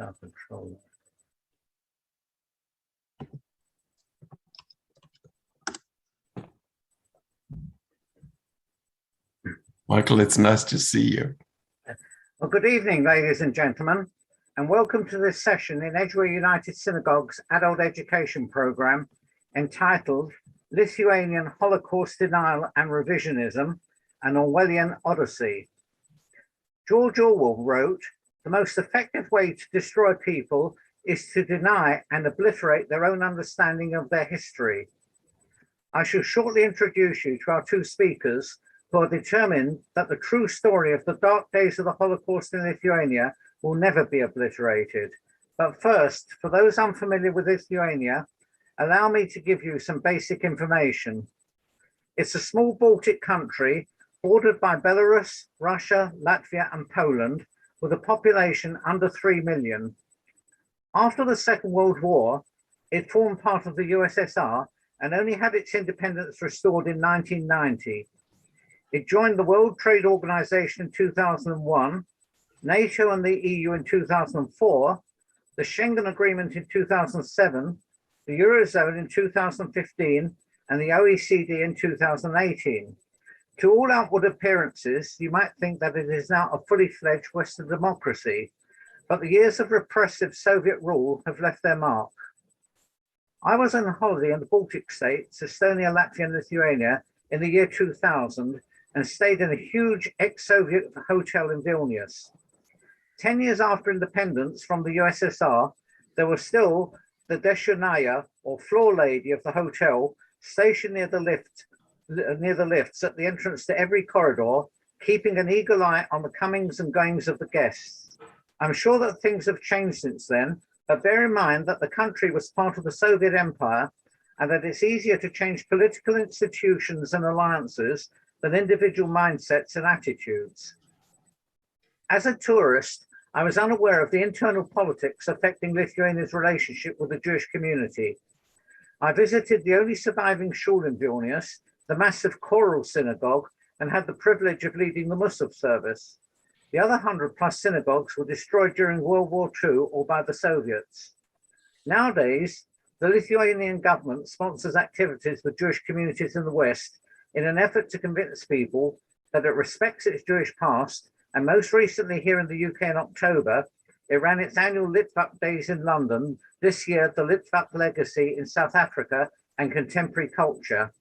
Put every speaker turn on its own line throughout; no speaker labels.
out of control.
Michael, it's nice to see you.
Well, good evening, ladies and gentlemen, and welcome to this session in Edgware United Synagogue's adult education program entitled Lithuanian Holocaust Denial and Revisionism, an Orwellian Odyssey. George Orwell wrote, "The most effective way to destroy people is to deny and obliterate their own understanding of their history." I shall shortly introduce you to our two speakers who are determined that the true story of the dark days of the Holocaust in Lithuania will never be obliterated. But first, for those unfamiliar with Lithuania, allow me to give you some basic information. It's a small Baltic country bordered by Belarus, Russia, Latvia, and Poland, with a population under 3 million. After the Second World War, it formed part of the USSR and only had its independence restored in 1990. It joined the World Trade Organization in 2001, NATO and the EU in 2004, the Schengen Agreement in 2007, the Eurozone in 2015, and the OECD in 2018. To all outward appearances, you might think that it is now a fully fledged Western democracy, but the years of repressive Soviet rule have left their mark. I was on holiday in the Baltic states, Estonia, Latvia, and Lithuania in the year 2000, and stayed in a huge ex-Soviet hotel in Vilnius. 10 years after independence from the USSR, there was still the deshunaya, or floor lady of the hotel, stationed near the lifts at the entrance to every corridor, keeping an eagle eye on the comings and goings of the guests. I'm sure that things have changed since then, but bear in mind that the country was part of the Soviet Empire and that it's easier to change political institutions and alliances than individual mindsets and attitudes. As a tourist, I was unaware of the internal politics affecting Lithuania's relationship with the Jewish community. I visited the only surviving shul in Vilnius, the massive choral synagogue, and had the privilege of leading the Musaf service. The other 100+ synagogues were destroyed during World War II or by the Soviets. Nowadays, the Lithuanian government sponsors activities for Jewish communities in the West in an effort to convince people that it respects its Jewish past, and most recently here in the UK in October, it ran its annual Litvak Days in London, this year the Litvak Legacy in South Africa and Contemporary Culture.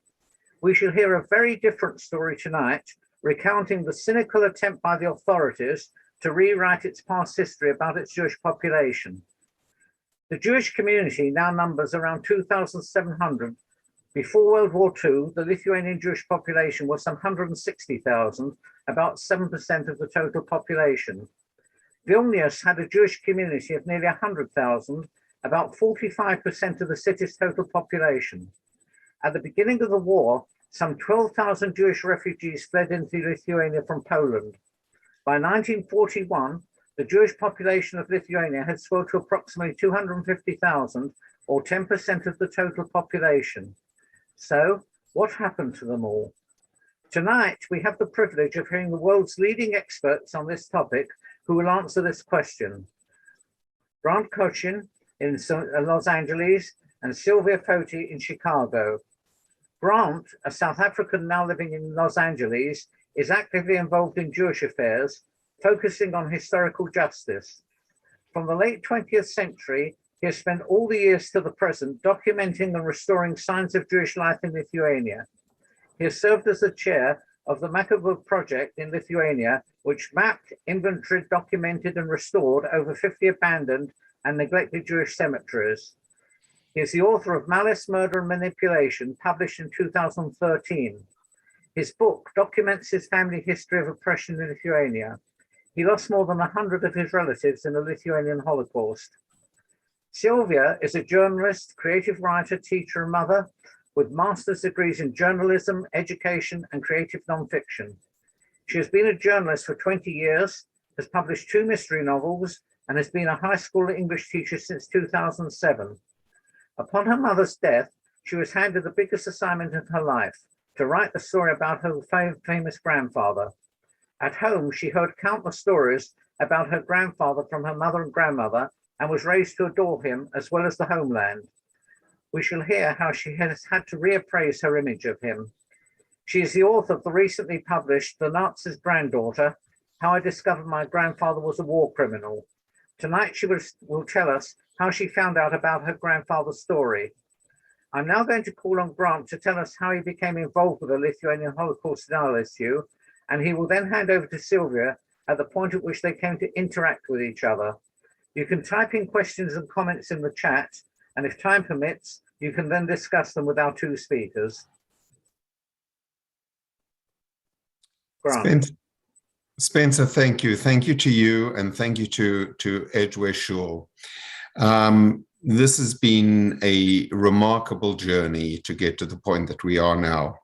We shall hear a very different story tonight, recounting the cynical attempt by the authorities to rewrite its past history about its Jewish population. The Jewish community now numbers around 2,700. Before World War II, the Lithuanian Jewish population was some 160,000, about 7% of the total population. Vilnius had a Jewish community of nearly 100,000, about 45% of the city's total population. At the beginning of the war, some 12,000 Jewish refugees fled into Lithuania from Poland. By 1941, the Jewish population of Lithuania had swelled to approximately 250,000, or 10% of the total population. So, what happened to them all? Tonight, we have the privilege of hearing the world's leading experts on this topic who will answer this question. Grant Kochin in Los Angeles and Sylvia Foti in Chicago. Grant, a South African now living in Los Angeles, is actively involved in Jewish affairs, focusing on historical justice. From the late 20th century, he has spent all the years to the present documenting and restoring signs of Jewish life in Lithuania. He has served as the chair of the Makabov project in Lithuania, which mapped, inventoried, documented, and restored over 50 abandoned and neglected Jewish cemeteries. He is the author of Malice, Murder, and Manipulation, published in 2013. His book documents his family history of oppression in Lithuania. He lost more than 100 of his relatives in the Lithuanian Holocaust. Sylvia is a journalist, creative writer, teacher, and mother with master's degrees in journalism, education, and creative nonfiction. She has been a journalist for 20 years, has published 2 mystery novels, and has been a high school English teacher since 2007. Upon her mother's death, she was handed the biggest assignment of her life, to write the story about her famous grandfather. At home, she heard countless stories about her grandfather from her mother and grandmother, and was raised to adore him as well as the homeland. We shall hear how she has had to reappraise her image of him. She is the author of the recently published The Nazi's Granddaughter, How I Discovered My Grandfather Was a War Criminal. Tonight she will tell us how she found out about her grandfather's story. I'm now going to call on Grant to tell us how he became involved with the Lithuanian Holocaust denial issue, and he will then hand over to Sylvia at the point at which they came to interact with each other. You can type in questions and comments in the chat, and if time permits, you can then discuss them with our two speakers. Grant.
Spencer, thank you. Thank you to you, and thank you to Edgware Shul. This has been a remarkable journey to get to the point that we are now.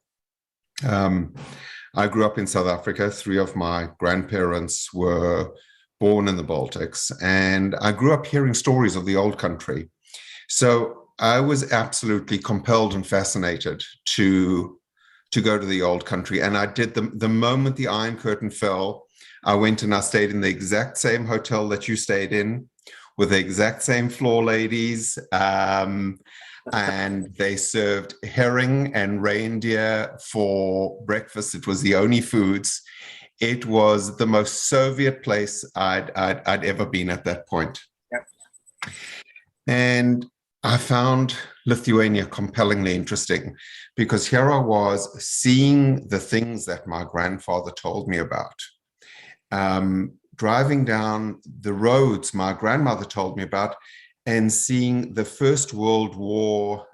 I grew up in South Africa. 3 of my grandparents were born in the Baltics, and I grew up hearing stories of the old country. So I was absolutely compelled and fascinated to go to the old country. And I did the moment the Iron Curtain fell, I went and I stayed in the exact same hotel that you stayed in, with the exact same floor ladies, and they served herring and reindeer for breakfast. It was the only foods. It was the most Soviet place I'd ever been at that point.
Yep.
And I found Lithuania compellingly interesting, because here I was seeing the things that my grandfather told me about. Driving down the roads my grandmother told me about, and seeing the First World War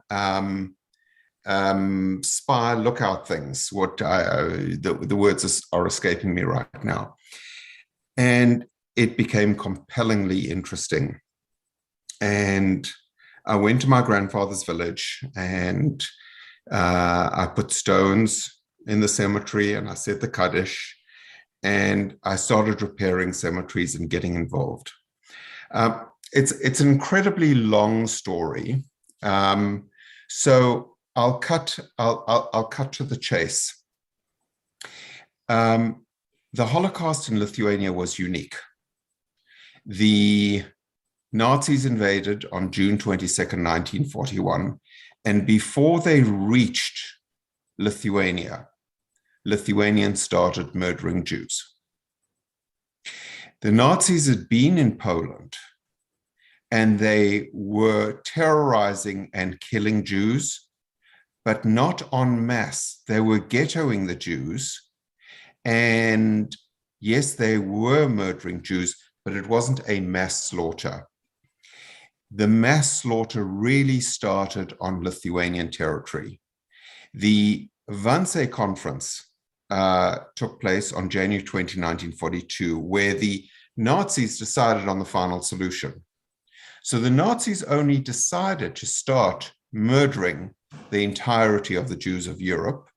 spy lookout things. The words are escaping me right now. And it became compellingly interesting. And I went to my grandfather's village, and I put stones in the cemetery, and I said the Kaddish, and I started repairing cemeteries and getting involved. It's an incredibly long story, so I'll cut to the chase. The Holocaust in Lithuania was unique. The Nazis invaded on June 22nd, 1941, and before they reached Lithuania, Lithuanians started murdering Jews. The Nazis had been in Poland, and they were terrorizing and killing Jews, but not en masse. They were ghettoing the Jews, and yes, they were murdering Jews, but it wasn't a mass slaughter. The mass slaughter really started on Lithuanian territory. The Wannsee Conference took place on January 20, 1942, where the Nazis decided on the final solution. So the Nazis only decided to start murdering the entirety of the Jews of Europe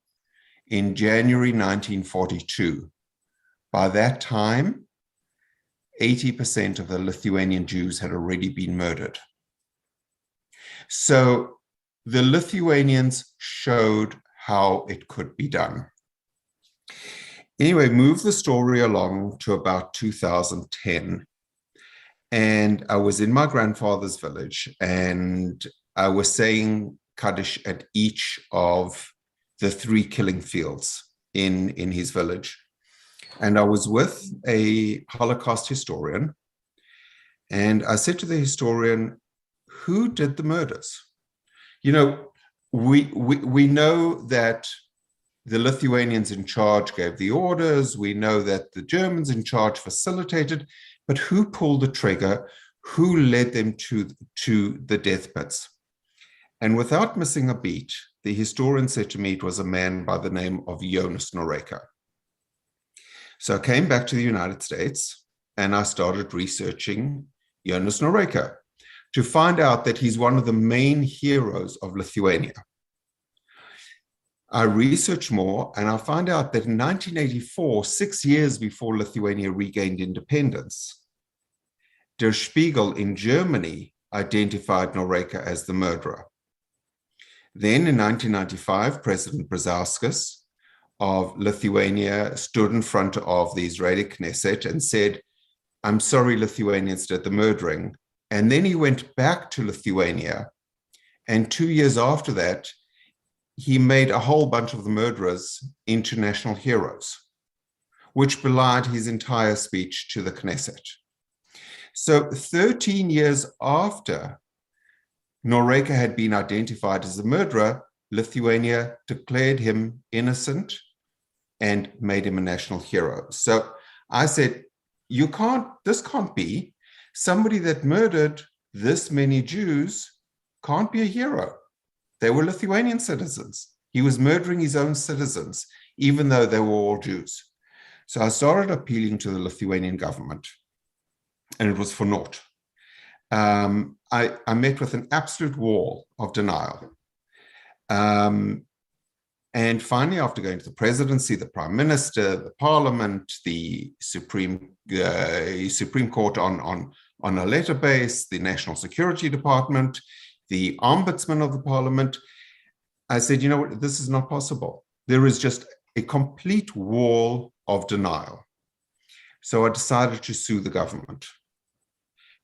in January 1942. By that time, 80% of the Lithuanian Jews had already been murdered. So the Lithuanians showed how it could be done. Anyway, move the story along to about 2010. And I was in my grandfather's village, and I was saying Kaddish at each of the 3 killing fields in his village. And I was with a Holocaust historian, and I said to the historian, who did the murders? You know, we know that the Lithuanians in charge gave the orders. We know that the Germans in charge facilitated, but who pulled the trigger? Who led them to the death pits? And without missing a beat, the historian said to me it was a man by the name of Jonas Noreka. So I came back to the United States, and I started researching Jonas Noreka to find out that he's one of the main heroes of Lithuania. I researched more, and I found out that in 1984, 6 years before Lithuania regained independence, Der Spiegel in Germany identified Noreka as the murderer. Then in 1995, President Brazauskas of Lithuania stood in front of the Israeli Knesset and said, I'm sorry Lithuanians did the murdering, And then he went back to Lithuania. And 2 years after that, he made a whole bunch of the murderers into national heroes, which belied his entire speech to the Knesset. So 13 years after Noreika had been identified as the murderer, Lithuania declared him innocent and made him a national hero. So I said, this can't be. Somebody that murdered this many Jews can't be a hero. They were Lithuanian citizens. He was murdering his own citizens, even though they were all Jews. So I started appealing to the Lithuanian government, and it was for naught. I met with an absolute wall of denial. And finally, after going to the presidency, the prime minister, the parliament, the Supreme Court on a letter base, the National Security Department, the ombudsman of the parliament, I said, you know what, this is not possible. There is just a complete wall of denial. So I decided to sue the government,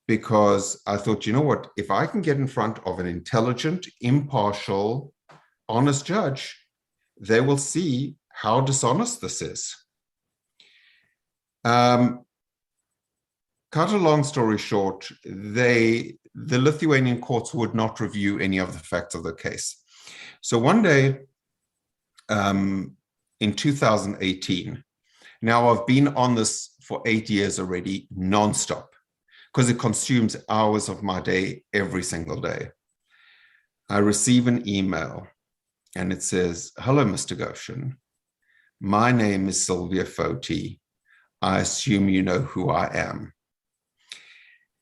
because I thought, you know what, if I can get in front of an intelligent, impartial, honest judge, they will see how dishonest this is. Cut a long story short, the Lithuanian courts would not review any of the facts of the case. So one day in 2018, now I've been on this for 8 years already, nonstop, because it consumes hours of my day every single day. I receive an email and it says, "Hello, Mr. Goshen. My name is Sylvia Foti. I assume you know who I am."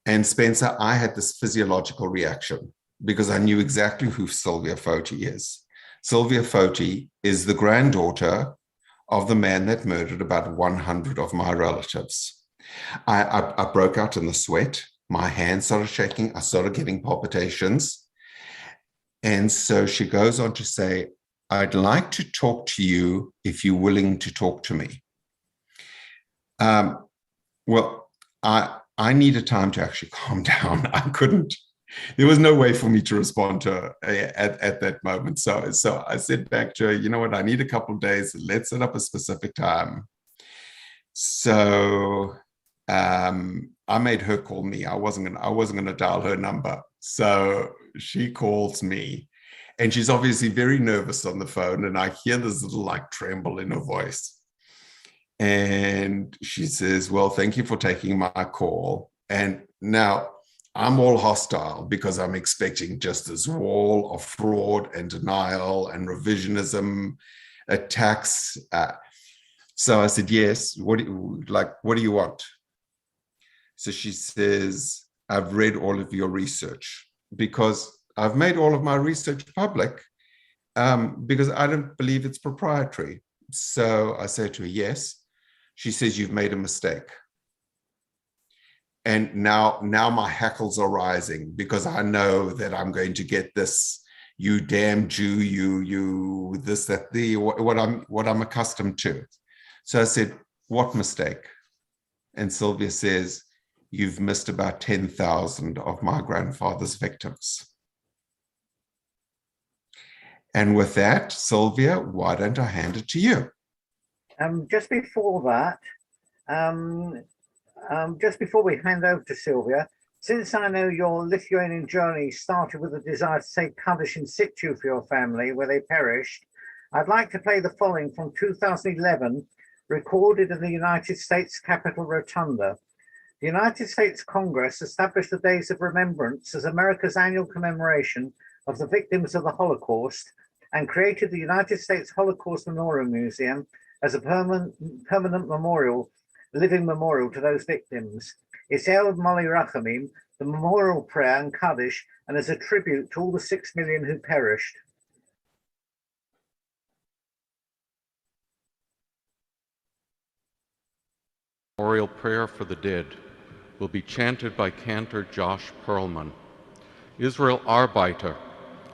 And Spencer, I had this physiological reaction because I knew exactly who Sylvia Foti is. Sylvia Foti is the granddaughter of the man that murdered about 100 of my relatives. I broke out in the sweat. My hands started shaking. I started getting palpitations. And so she goes on to say, "I'd like to talk to you if you're willing to talk to me." Well, I needed time to actually calm down. I couldn't, there was no way for me to respond to her at that moment. So I said back to her, you know what, I need a couple of days. Let's set up a specific time. So I made her call me. I wasn't gonna dial her number. So she calls me, and she's obviously very nervous on the phone, and I hear this little like tremble in her voice. And she says, "Well, thank you for taking my call." And now I'm all hostile because I'm expecting just this wall of fraud and denial and revisionism attacks. So I said, "Yes, what do you want?" So she says, "I've read all of your research," because I've made all of my research public because I don't believe it's proprietary. So I say to her, "Yes." She says, "You've made a mistake." And now my hackles are rising because I know that I'm going to get this, "You damn Jew, you this, that, what I'm accustomed to." So I said, "What mistake?" And Sylvia says, "You've missed about 10,000 of my grandfather's victims." And with that, Sylvia, why don't I hand it to you?
Just before that, just before we hand over to Sylvia, since I know your Lithuanian journey started with a desire to say Kaddish in situ for your family where they perished, I'd like to play the following from 2011, recorded in the United States Capitol Rotunda. The United States Congress established the Days of Remembrance as America's annual commemoration of the victims of the Holocaust and created the United States Holocaust Memorial Museum as a permanent memorial, living memorial to those victims. It's El Moli Rachamim, the memorial prayer and Kaddish, and as a tribute to all the 6 million who perished.
Memorial prayer for the dead will be chanted by cantor Josh Perlman. Israel Arbeiter,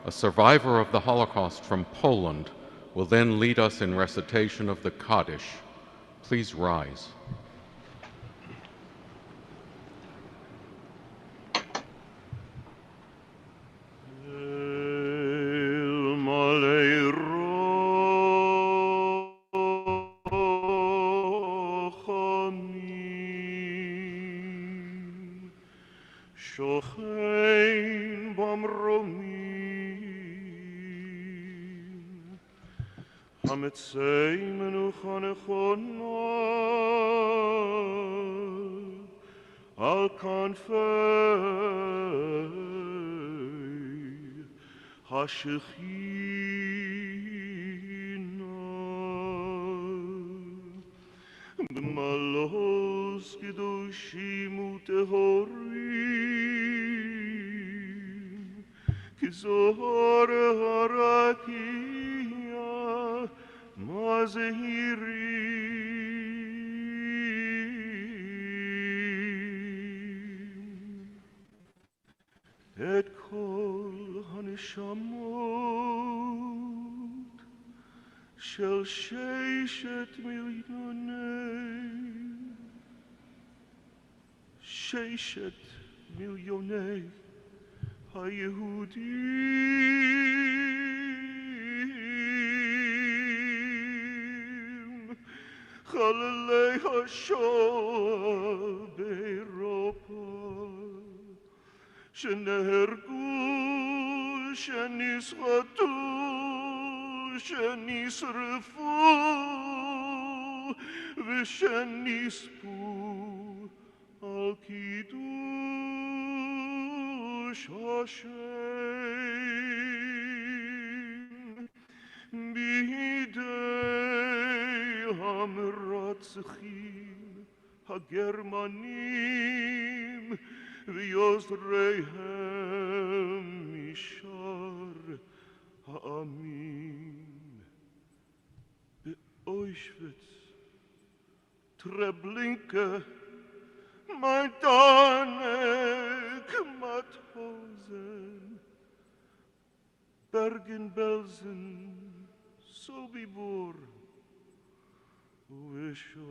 a survivor of the Holocaust from Poland, will then lead us in recitation of the Kaddish. Please rise.
Hametsei menuchane chona al kanfei hashechina b'malos kedoshim utehorim kizor harakia mazehirim et kol haneshamot shel sheishet milyonei haYehudim Chalalei HaShoah b'Europa שנהרגו, שנסחטו, שנשרפו ושנספו על קידוש השם בידי המרצחים הגרמנים ויוזריהם משאר העמים. באוישוויץ, טרבלינקה, מיידנק, מאטהאוזן, ברגן-בלזן, סוביבור, ובשאר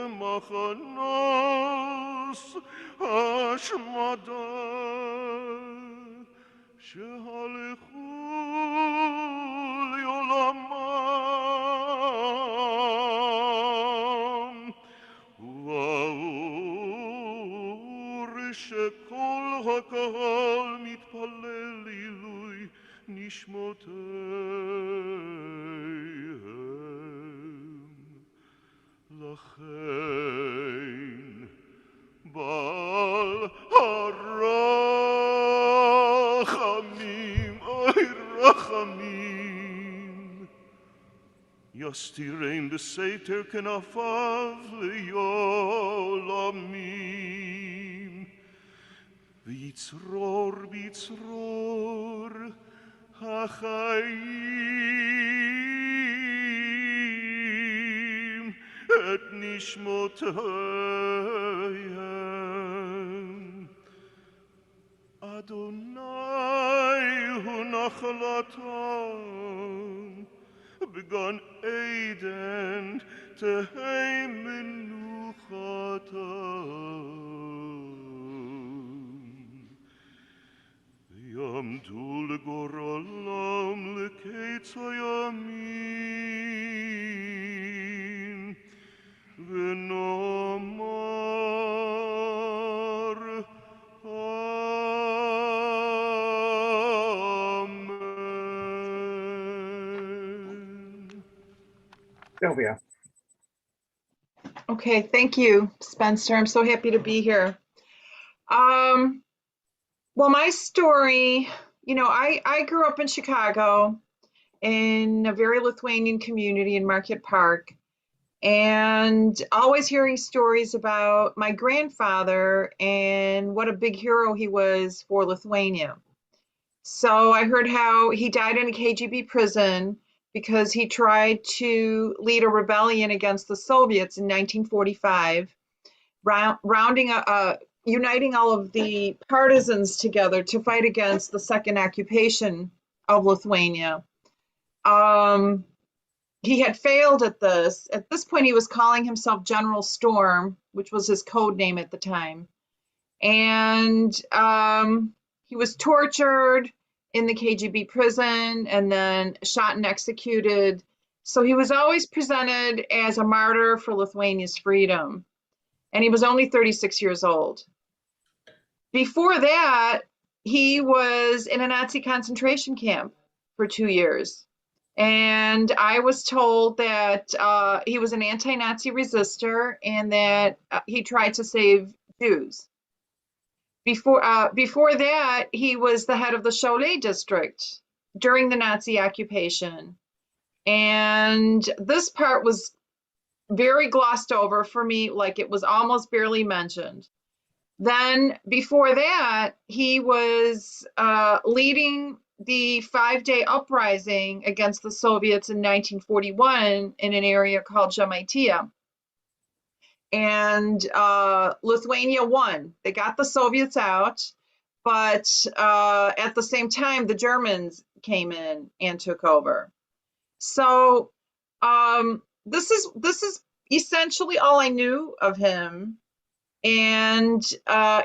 מחנות השמדה שהלכו לעולמם, והאור שכל הקהל מתפלל לעילוי נשמותיהם. לכן בעל הרחמים, אוי רחמים, יסתירם בסתר כנפיו לעולמים, ויצרור בצרור החיים את נשמותיהם. אדוני הוא נחלתם, בגן עדן תהא מנוחתם. ויעמדו לגורלם לקץ הימים, ונאמר Amen.
Sylvia.
Okay, thank you, Spencer. I'm so happy to be here. Well, my story, I grew up in Chicago in a very Lithuanian community in Market Park, and always hearing stories about my grandfather and what a big hero he was for Lithuania. So I heard how he died in a KGB prison because he tried to lead a rebellion against the Soviets in 1945, uniting all of the partisans together to fight against the second occupation of Lithuania. He had failed at this. At this point, he was calling himself General Storm, which was his code name at the time. And he was tortured in the KGB prison and then shot and executed. So he was always presented as a martyr for Lithuania's freedom. And he was only 36 years old. Before that, he was in a Nazi concentration camp for 2 years. And I was told that he was an anti-Nazi resistor and that he tried to save Jews. Before that, he was the head of the Cholet district during the Nazi occupation. And this part was very glossed over for me, like it was almost barely mentioned. Then before that, he was leading the 5-day uprising against the Soviets in 1941 in an area called Žemaitija. And Lithuania won. They got the Soviets out, but at the same time, the Germans came in and took over. So this is essentially all I knew of him. And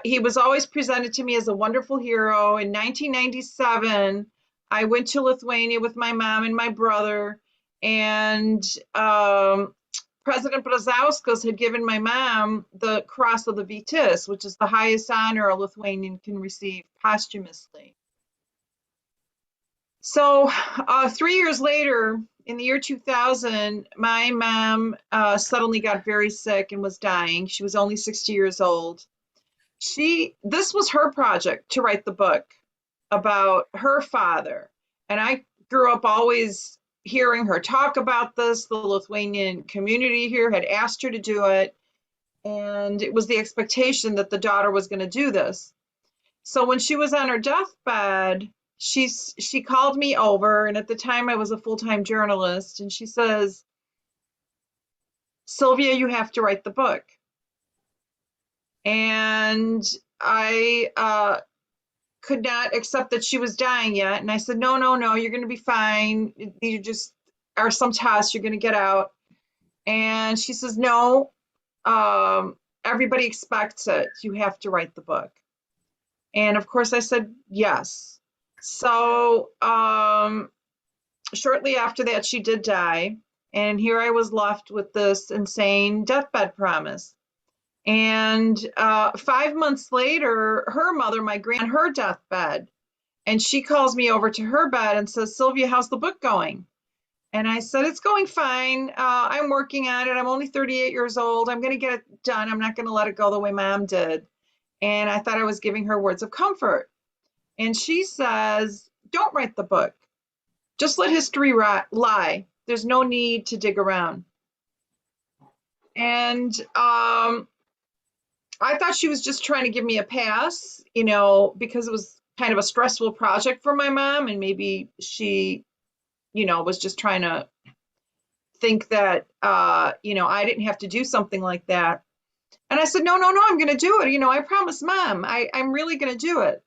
he was always presented to me as a wonderful hero. In 1997, I went to Lithuania with my mom and my brother, and President Brazauskas had given my mom the Cross of the Vytis, which is the highest honor a Lithuanian can receive posthumously. So 3 years later, in the year 2000, my mom suddenly got very sick and was dying. She was only 60 years old. This was her project to write the book about her father. And I grew up always hearing her talk about this. The Lithuanian community here had asked her to do it. And it was the expectation that the daughter was going to do this. So when she was on her deathbed, she called me over, and at the time I was a full-time journalist, and she says, "Sylvia, you have to write the book." And I could not accept that she was dying yet, and I said, no, you're going to be fine. These just are some tests, you're going to get out. And she says, no, everybody expects it. You have to write the book. And of course I said yes. So shortly after that, she did die. And here I was left with this insane deathbed promise. And 5 months later, her mother, my grand, her deathbed. And she calls me over to her bed and says, "Sylvia, how's the book going?" And I said, "It's going fine. I'm working on it. I'm only 38 years old. I'm going to get it done. I'm not going to let it go the way Mom did." And I thought I was giving her words of comfort. And she says, "Don't write the book. Just let history lie. There's no need to dig around." And I thought she was just trying to give me a pass, because it was kind of a stressful project for my mom. And maybe she, was just trying to think that, I didn't have to do something like that. And I said, no, I'm going to do it. I promised Mom, I'm really going to do it.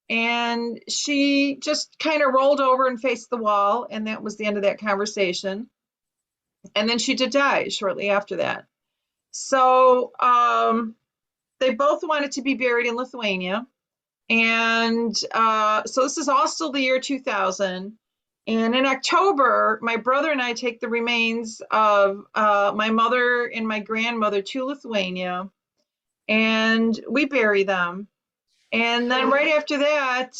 And she just kind of rolled over and faced the wall. And that was the end of that conversation. And then she did die shortly after that. So they both wanted to be buried in Lithuania. And so this is all still the year 2000. And in October, my brother and I take the remains of my mother and my grandmother to Lithuania, and we bury them. And then right after that,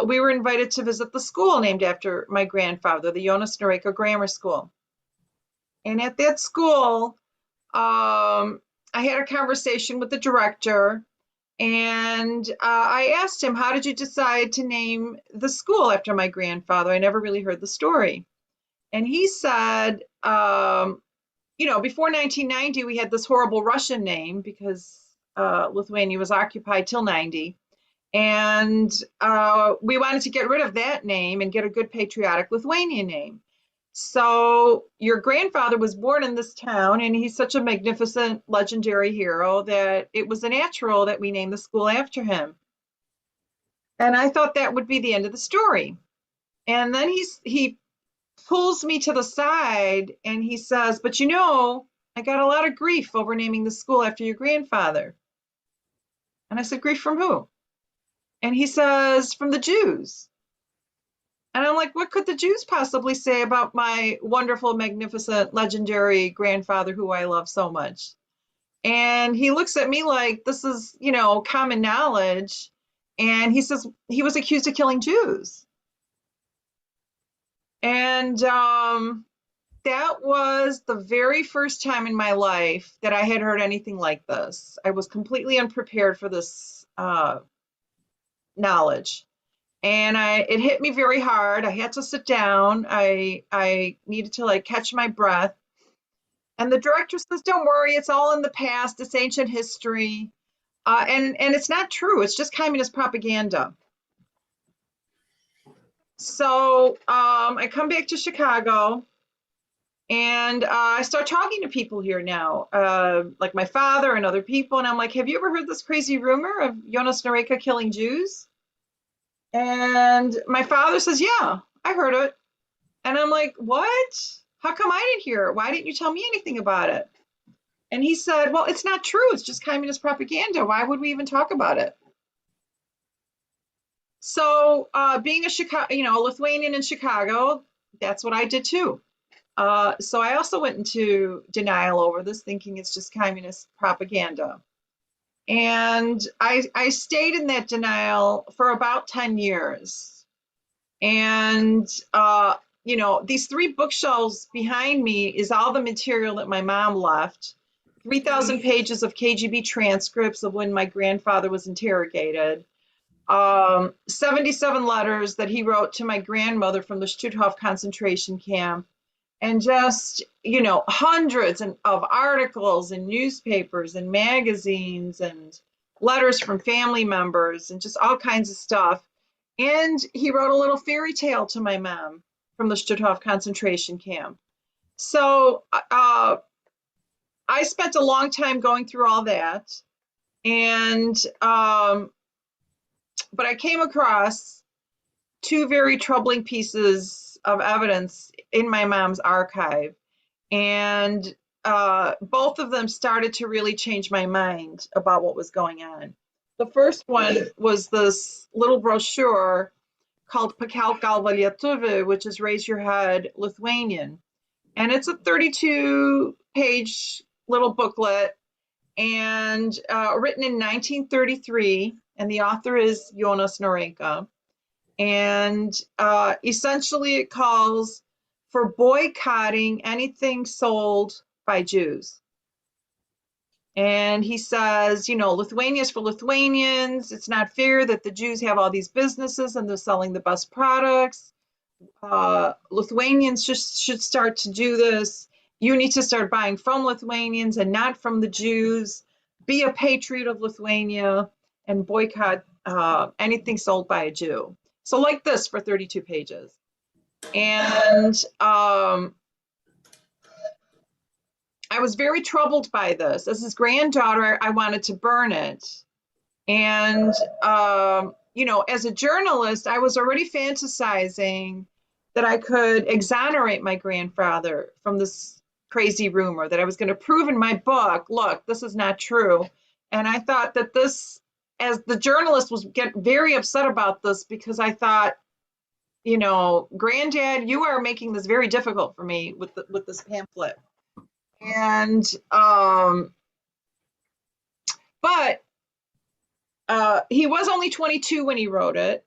we were invited to visit the school named after my grandfather, the Jonas Noreika Grammar School. And at that school, I had a conversation with the director, and I asked him, "How did you decide to name the school after my grandfather? I never really heard the story." And he said, before 1990, we had this horrible Russian name because Lithuania was occupied till 90. And we wanted to get rid of that name and get a good patriotic Lithuanian name. So your grandfather was born in this town, and he's such a magnificent, legendary hero that it was a natural that we name the school after him. And I thought that would be the end of the story. And then he pulls me to the side and he says, "But I got a lot of grief over naming the school after your grandfather." And I said, "Grief from who?" And he says, "From the Jews." And I'm like, what could the Jews possibly say about my wonderful, magnificent, legendary grandfather who I love so much? And he looks at me like this is, common knowledge. And he says he was accused of killing Jews. And that was the very first time in my life that I had heard anything like this. I was completely unprepared for this knowledge. And it hit me very hard. I had to sit down. I needed to like catch my breath. And the director says, "Don't worry, it's all in the past. It's ancient history." And it's not true. It's just communist propaganda. So I come back to Chicago, and I start talking to people here now, like my father and other people. And I'm like, "Have you ever heard this crazy rumor of Jonas Noreka killing Jews?" And my father says, "Yeah, I heard it." And I'm like, "What? How come I didn't hear it? Why didn't you tell me anything about it?" And he said, "Well, it's not true. It's just communist propaganda. Why would we even talk about it?" So being a Lithuanian in Chicago, that's what I did too. So I also went into denial over this, thinking it's just communist propaganda. And I stayed in that denial for about 10 years. And, these 3 bookshelves behind me is all the material that my mom left. 3,000 pages of KGB transcripts of when my grandfather was interrogated. 77 letters that he wrote to my grandmother from the Stutthof concentration camp. And just, hundreds of articles in newspapers and magazines and letters from family members and just all kinds of stuff. And he wrote a little fairy tale to my mom from the Stutthof concentration camp. So I spent a long time going through all that. And, but I came across 2 very troubling pieces of evidence in my mom's archive. And both of them started to really change my mind about what was going on. The first one was this little brochure called Pakelka Lietuvių, which is Raise Your Head Lithuanian. And it's a 32-page little booklet and written in 1933. And the author is Jonas Noreka. And essentially it calls for boycotting anything sold by Jews. And he says, Lithuania is for Lithuanians. It's not fair that the Jews have all these businesses and they're selling the best products. Lithuanians just should start to do this. You need to start buying from Lithuanians and not from the Jews. Be a patriot of Lithuania and boycott anything sold by a Jew. So like this for 32 pages. And I was very troubled by this. As his granddaughter, I wanted to burn it. And, as a journalist, I was already fantasizing that I could exonerate my grandfather from this crazy rumor, that I was going to prove in my book, look, this is not true. And I thought that this, as the journalist, was get very upset about this because I thought, Granddad, you are making this very difficult for me with this pamphlet. And but he was only 22 when he wrote it,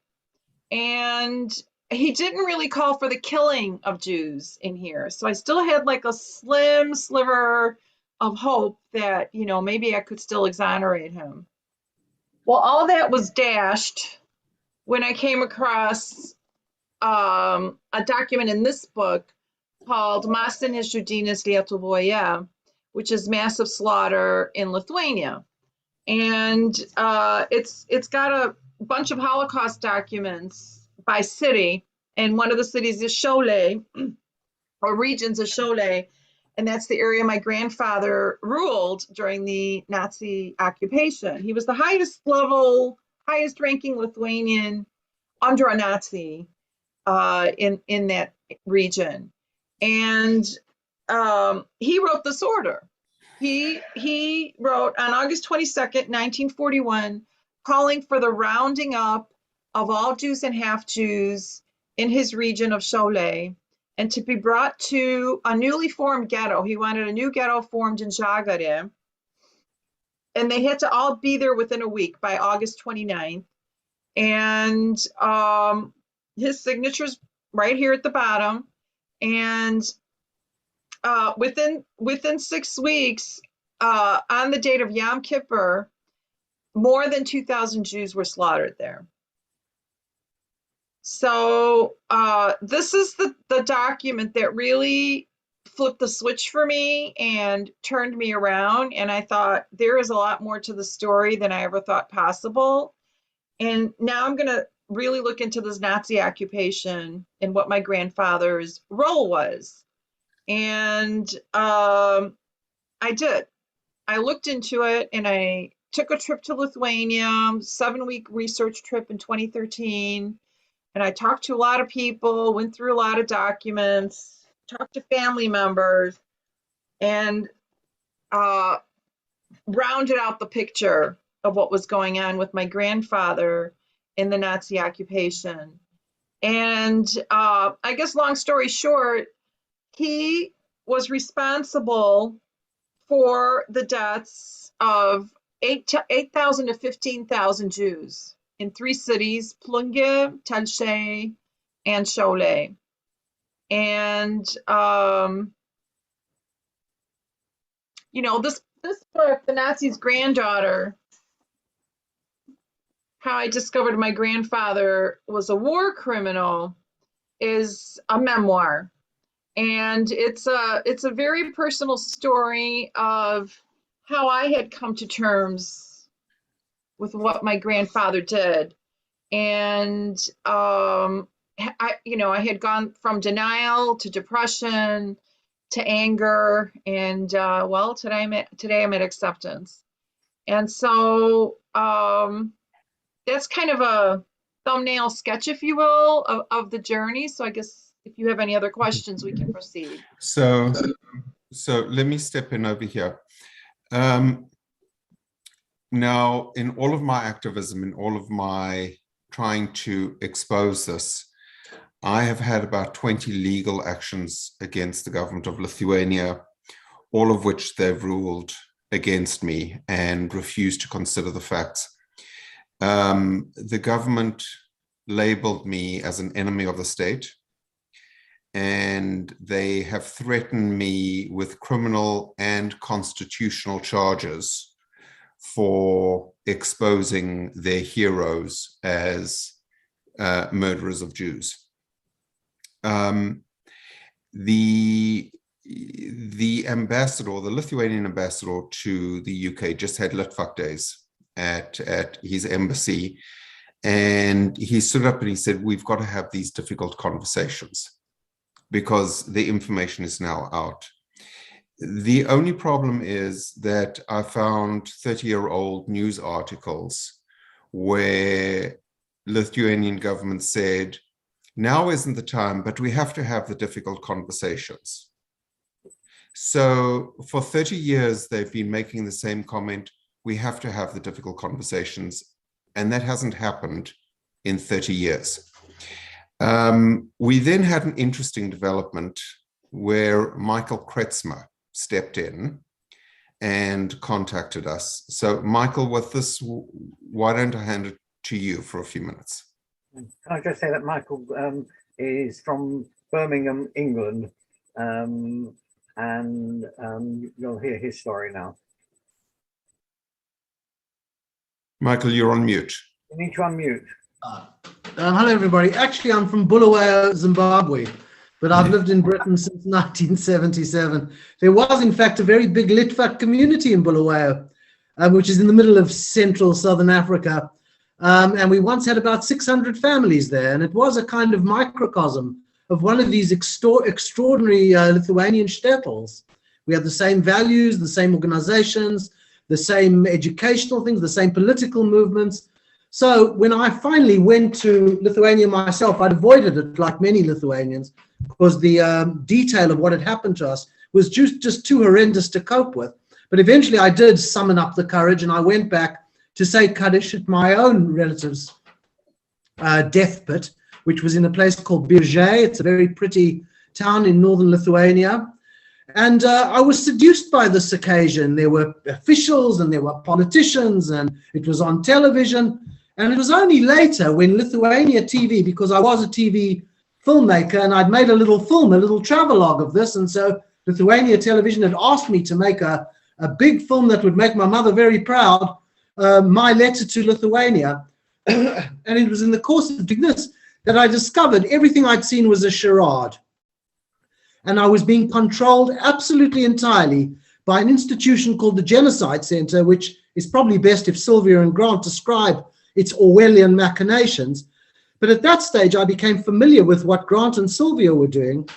and he didn't really call for the killing of Jews in here. So I still had like a slim sliver of hope that, maybe I could still exonerate him. Well, all that was dashed when I came across a document in this book called Masinės žudynės Lietuvoje, which is massive slaughter in Lithuania. And it's got a bunch of Holocaust documents by city, and one of the cities is Šiauliai, or regions of Šiauliai, and that's the area my grandfather ruled during the Nazi occupation. He was the highest ranking Lithuanian under a Nazi in that region. And he wrote this order. He wrote on August 22nd, 1941, calling for the rounding up of all Jews and half-Jews in his region of Šiauliai, and to be brought to a newly formed ghetto. He wanted a new ghetto formed in Žagarė, and they had to all be there within a week by August 29th. And his signatures right here at the bottom. And within 6 weeks, on the date of Yom Kippur, more than 2,000 Jews were slaughtered there. So this is the document that really flipped the switch for me and turned me around. And I thought there is a lot more to the story than I ever thought possible. And now I'm going to really look into this Nazi occupation and what my grandfather's role was. And I did. I looked into it, and I took a trip to Lithuania, 7-week research trip in 2013. And I talked to a lot of people, went through a lot of documents, talked to family members, and rounded out the picture of what was going on with my grandfather in the Nazi occupation. And I guess, long story short, he was responsible for the deaths of 8,000 to 15,000 Jews in 3 cities, Plunge, Telche, and Cholet. And, you know, this book, The Nazi's Granddaughter, How I Discovered My Grandfather Was a War Criminal, is a memoir. And it's a very personal story of how I had come to terms with what my grandfather did. And I had gone from denial to depression to anger, and today I'm at acceptance. And so that's kind of a thumbnail sketch, if you will, of the journey. So I guess if you have any other questions, we can proceed.
So let me step in over here. Now, in all of my activism, in all of my trying to expose this, I have had about 20 legal actions against the government of Lithuania, all of which they've ruled against me and refused to consider the facts. The government labeled me as an enemy of the state, and they have threatened me with criminal and constitutional charges for exposing their heroes as murderers of Jews. The ambassador, the Lithuanian ambassador to the UK, just had Litvak days at his embassy, and he stood up and he said, "We've got to have these difficult conversations because the information is now out." The only problem is that I found 30-year-old news articles where Lithuanian government said, now isn't the time, but we have to have the difficult conversations. So for 30 years, they've been making the same comment, we have to have the difficult conversations, and that hasn't happened in 30 years. We then had an interesting development where Michael Kretzemer stepped in and contacted us. So Michael, with this, why don't I hand it to you for a few minutes?
Can I just say that Michael is from Birmingham, England, and you'll hear his story now.
Michael, you're on mute.
You need to unmute.
Hello, everybody. Actually, I'm from Bulawayo, Zimbabwe, but I've lived in Britain since 1977. There was, in fact, a very big Litvak community in Bulawayo, which is in the middle of central southern Africa. And we once had about 600 families there, and it was a kind of microcosm of one of these extraordinary Lithuanian shtetls. We had the same values, the same organizations, the same educational things, the same political movements. So when I finally went to Lithuania myself, I'd avoided it like many Lithuanians because the detail of what had happened to us was just too horrendous to cope with. But eventually I did summon up the courage, and I went back to say Kaddish at my own relative's death pit, which was in a place called Biržai. It's a very pretty town in northern Lithuania. And I was seduced by this occasion. There were officials and there were politicians, and it was on television. And it was only later when Lithuania TV, because I was a TV filmmaker, and I'd made a little film, a little travelogue of this. And so Lithuania Television had asked me to make a big film that would make my mother very proud, My Letter to Lithuania. And it was in the course of doing this that I discovered everything I'd seen was a charade. And I was being controlled absolutely entirely by an institution called the Genocide Center, which is probably best if Sylvia and Grant describe its Orwellian machinations. But at that stage, I became familiar with what Grant and Sylvia were doing.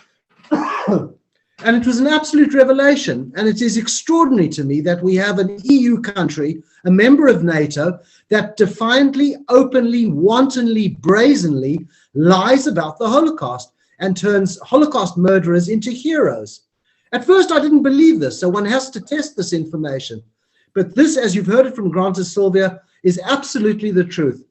And it was an absolute revelation. And it is extraordinary to me that we have an EU country, a member of NATO, that defiantly, openly, wantonly, brazenly lies about the Holocaust and turns Holocaust murderers into heroes. At first, I didn't believe this, so one has to test this information. But this, as you've heard it from Grant and Sylvia, is absolutely the truth.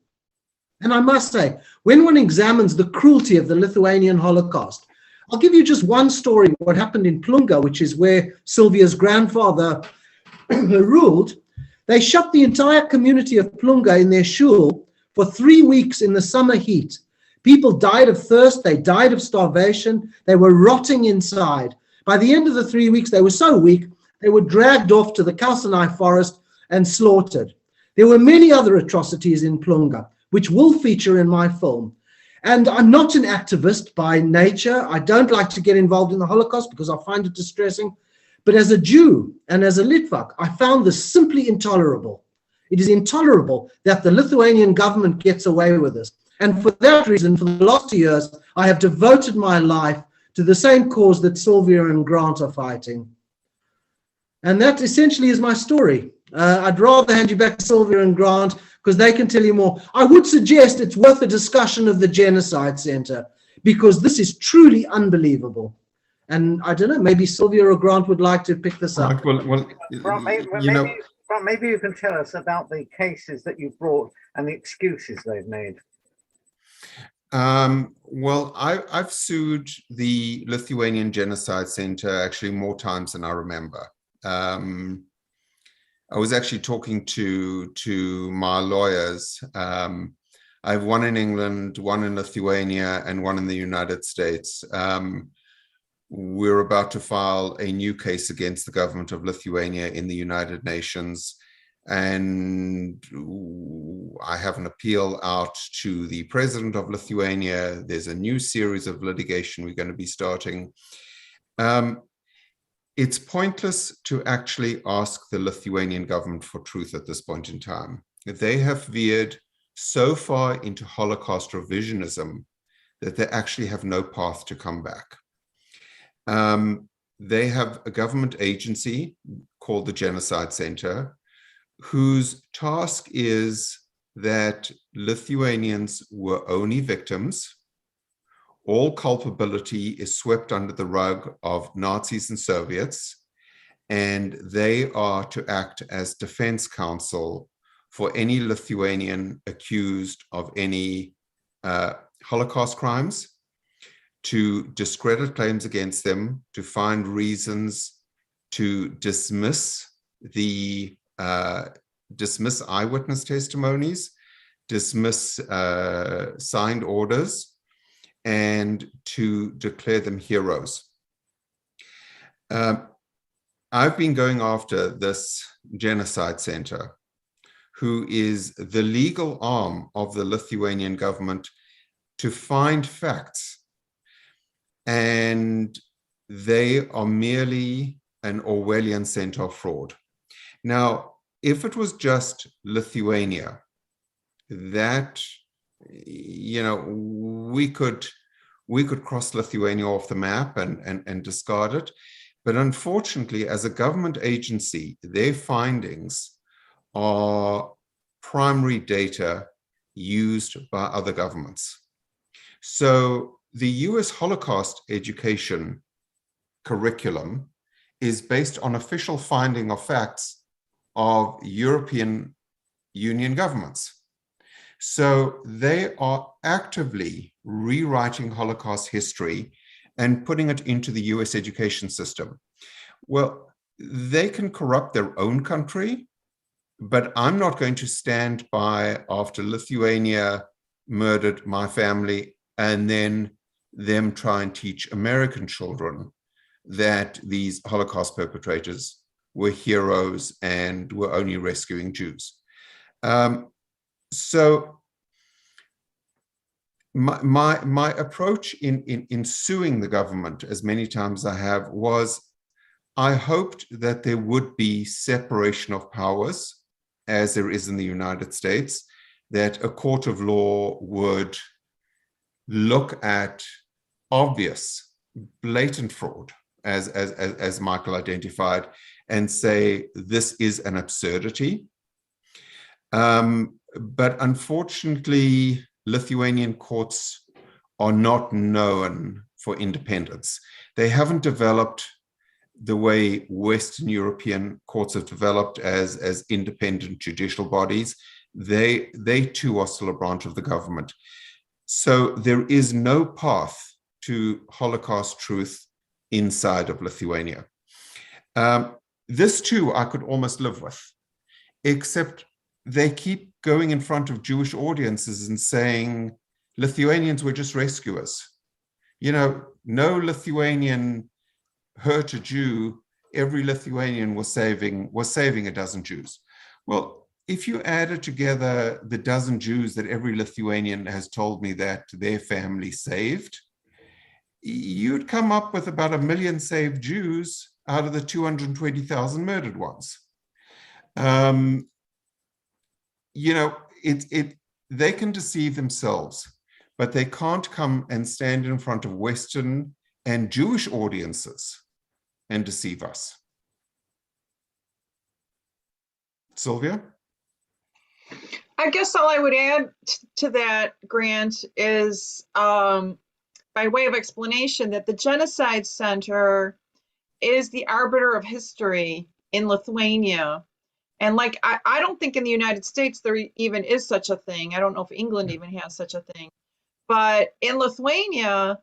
And I must say, when one examines the cruelty of the Lithuanian Holocaust, I'll give you just one story, what happened in Plunga, which is where Sylvia's grandfather ruled. They shut the entire community of Plunga in their shul for 3 weeks in the summer heat. People died of thirst, they died of starvation, they were rotting inside. By the end of the 3 weeks, they were so weak, they were dragged off to the Kalsanai forest and slaughtered. There were many other atrocities in Plunga, which will feature in my film. And I'm not an activist by nature. I don't like to get involved in the Holocaust because I find it distressing. But as a Jew and as a Litvak, I found this simply intolerable. It is intolerable that the Lithuanian government gets away with this. And for that reason, for the last 2 years, I have devoted my life to the same cause that Sylvia and Grant are fighting. And that essentially is my story. I'd rather hand you back to Sylvia and Grant because they can tell you more. I would suggest it's worth a discussion of the Genocide Center because this is truly unbelievable. And I don't know, maybe Sylvia or Grant would like to pick this up.
Grant, maybe you can tell us about the cases that you brought and the excuses they've made.
Well, I've sued the Lithuanian Genocide Center actually more times than I remember. I was actually talking to my lawyers. I have one in England, one in Lithuania, and one in the United States. We're about to file a new case against the government of Lithuania in the United Nations. And I have an appeal out to the president of Lithuania. There's a new series of litigation we're going to be starting. It's pointless to actually ask the Lithuanian government for truth at this point in time. They have veered so far into Holocaust revisionism that they actually have no path to come back. They have a government agency called the Genocide Center, whose task is that Lithuanians were only victims. All culpability is swept under the rug of Nazis and Soviets, and they are to act as defense counsel for any Lithuanian accused of any Holocaust crimes, to discredit claims against them, to find reasons to dismiss eyewitness testimonies, dismiss signed orders, and to declare them heroes. I've been going after this Genocide Center, who is the legal arm of the Lithuanian government, to find facts. And they are merely an Orwellian center of fraud. Now, if it was just Lithuania, that, you know, we could cross Lithuania off the map and discard it. But unfortunately, as a government agency, their findings are primary data used by other governments. So the US Holocaust education curriculum is based on official finding of facts of European Union governments. So they are actively rewriting Holocaust history and putting it into the US education system. Well, they can corrupt their own country, but I'm not going to stand by after Lithuania murdered my family and then them try and teach American children that these Holocaust perpetrators were heroes and were only rescuing Jews. So my approach in suing the government, as many times I have, was I hoped that there would be separation of powers, as there is in the United States, that a court of law would look at obvious, blatant fraud, as Michael identified, and say, this is an absurdity. But unfortunately, Lithuanian courts are not known for independence. They haven't developed the way Western European courts have developed as independent judicial bodies. They too are still a branch of the government. So there is no path to Holocaust truth inside of Lithuania. This too I could almost live with, except they keep going in front of Jewish audiences and saying Lithuanians were just rescuers. You know, no Lithuanian hurt a Jew. Every Lithuanian was saving a dozen Jews. Well, if you added together the dozen Jews that every Lithuanian has told me that their family saved, you'd come up with about 1 million saved Jews out of the 220,000 murdered ones. You know, they can deceive themselves, but they can't come and stand in front of Western and Jewish audiences and deceive us. Sylvia?
I guess all I would add to that, Grant, is by way of explanation that the Genocide Center is the arbiter of history in Lithuania. And like, I don't think in the United States there even is such a thing. I don't know if England even has such a thing. But in Lithuania,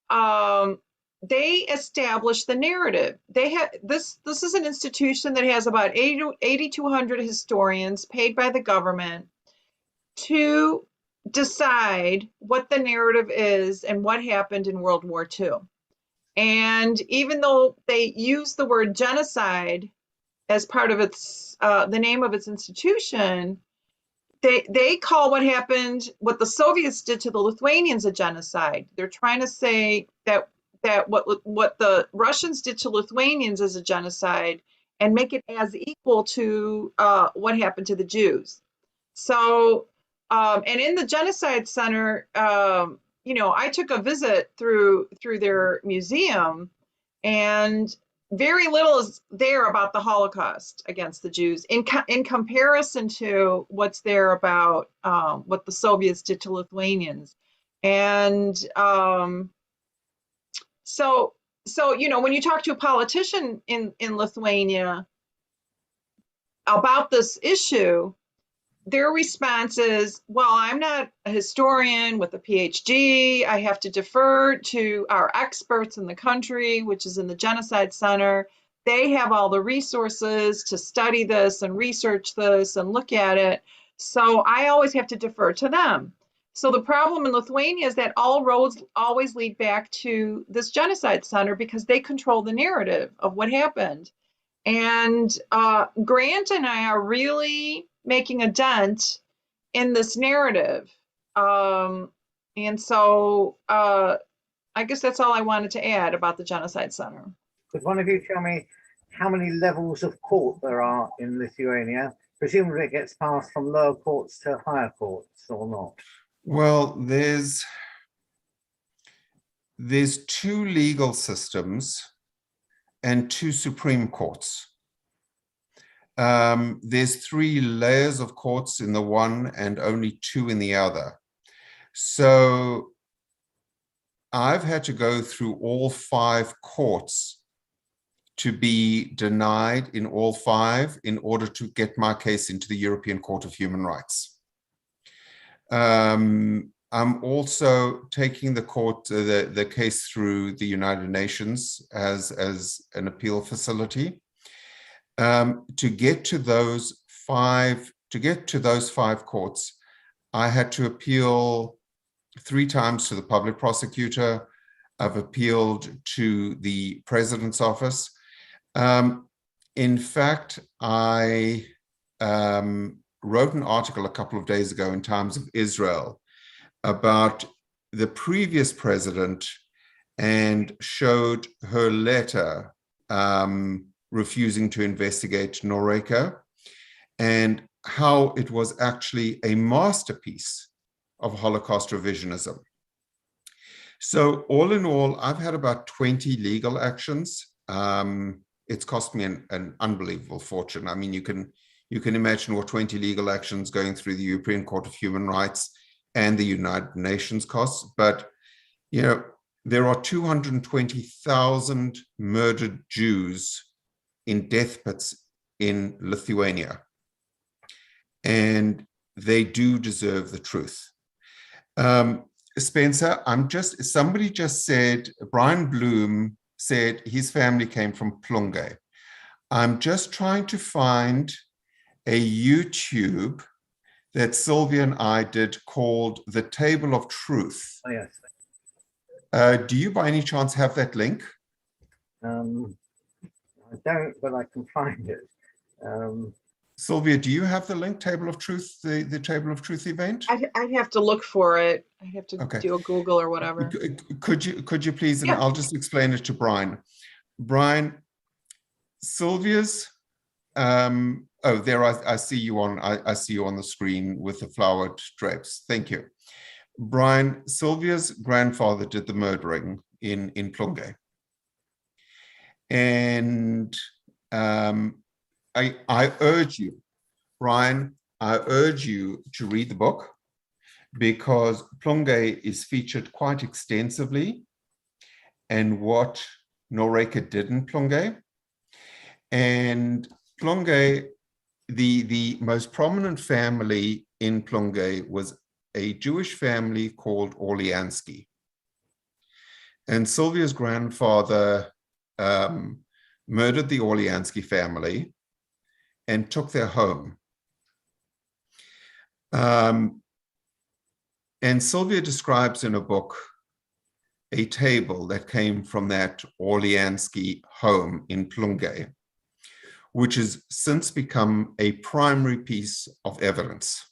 they established the narrative. They had this is an institution that has about 80 to 100 historians paid by the government to decide what the narrative is and what happened in World War II. And even though they use the word genocide as part of its the name of its institution, they call what happened, what the Soviets did to the Lithuanians, a genocide. They're trying to say that what the Russians did to Lithuanians is a genocide and make it as equal to what happened to the Jews. So, and in the Genocide Center, you know, I took a visit through their museum, and very little is there about the Holocaust against the Jews in comparison to what's there about what the Soviets did to Lithuanians. And so you know, when you talk to a politician in Lithuania about this issue, their response is, well, I'm not a historian with a PhD. I have to defer to our experts in the country, which is in the Genocide Center. They have all the resources to study this and research this and look at it. So I always have to defer to them. So the problem in Lithuania is that all roads always lead back to this Genocide Center because they control the narrative of what happened. And Grant and I are really making a dent in this narrative. And so I guess that's all I wanted to add about the Genocide Center.
Could one of you tell me how many levels of court there are in Lithuania? Presumably it gets passed from lower courts to higher courts, or not?
Well, there's 2 legal systems and 2 Supreme Courts. There's 3 layers of courts in the one and only 2 in the other. So I've had to go through all 5 courts to be denied in all 5 in order to get my case into the European Court of Human Rights. I'm also taking the case through the United Nations as an appeal facility. To get to those 5 courts, I had to appeal 3 times to the public prosecutor, I've appealed to the president's office. In fact, I wrote an article a couple of days ago in Times of Israel about the previous president and showed her letter refusing to investigate Noreka, and how it was actually a masterpiece of Holocaust revisionism. So all in all, I've had about 20 legal actions. It's cost me an unbelievable fortune. I mean, you can imagine what 20 legal actions going through the European Court of Human Rights and the United Nations costs. But, you know, there are 220,000 murdered Jews in death pits in Lithuania, and they do deserve the truth. Spencer, somebody just said, Brian Bloom said his family came from Plunge. I'm just trying to find a YouTube that Sylvia and I did called The Table of Truth.
Oh, yes.
Do you by any chance have that link?
I don't, but I can find it.
Sylvia, do you have the link, Table of Truth, the Table of Truth event?
I'd have to look for it. I'd have to do a Google or whatever.
Could you please, and
Yeah.
I'll just explain it to Brian. Brian, Sylvia's, oh, there I see you on, I see you on the screen with the flowered drapes. Thank you. Brian, Sylvia's grandfather did the murdering in Plunge. And I urge you, Brian, I urge you to read the book, because Plunge is featured quite extensively and what Noreka did in Plunge. And Plunge, the most prominent family in Plunge was a Jewish family called Orliansky. And Sylvia's grandfather murdered the Orliansky family and took their home. And Sylvia describes in a book a table that came from that Orliansky home in Plunge, which has since become a primary piece of evidence.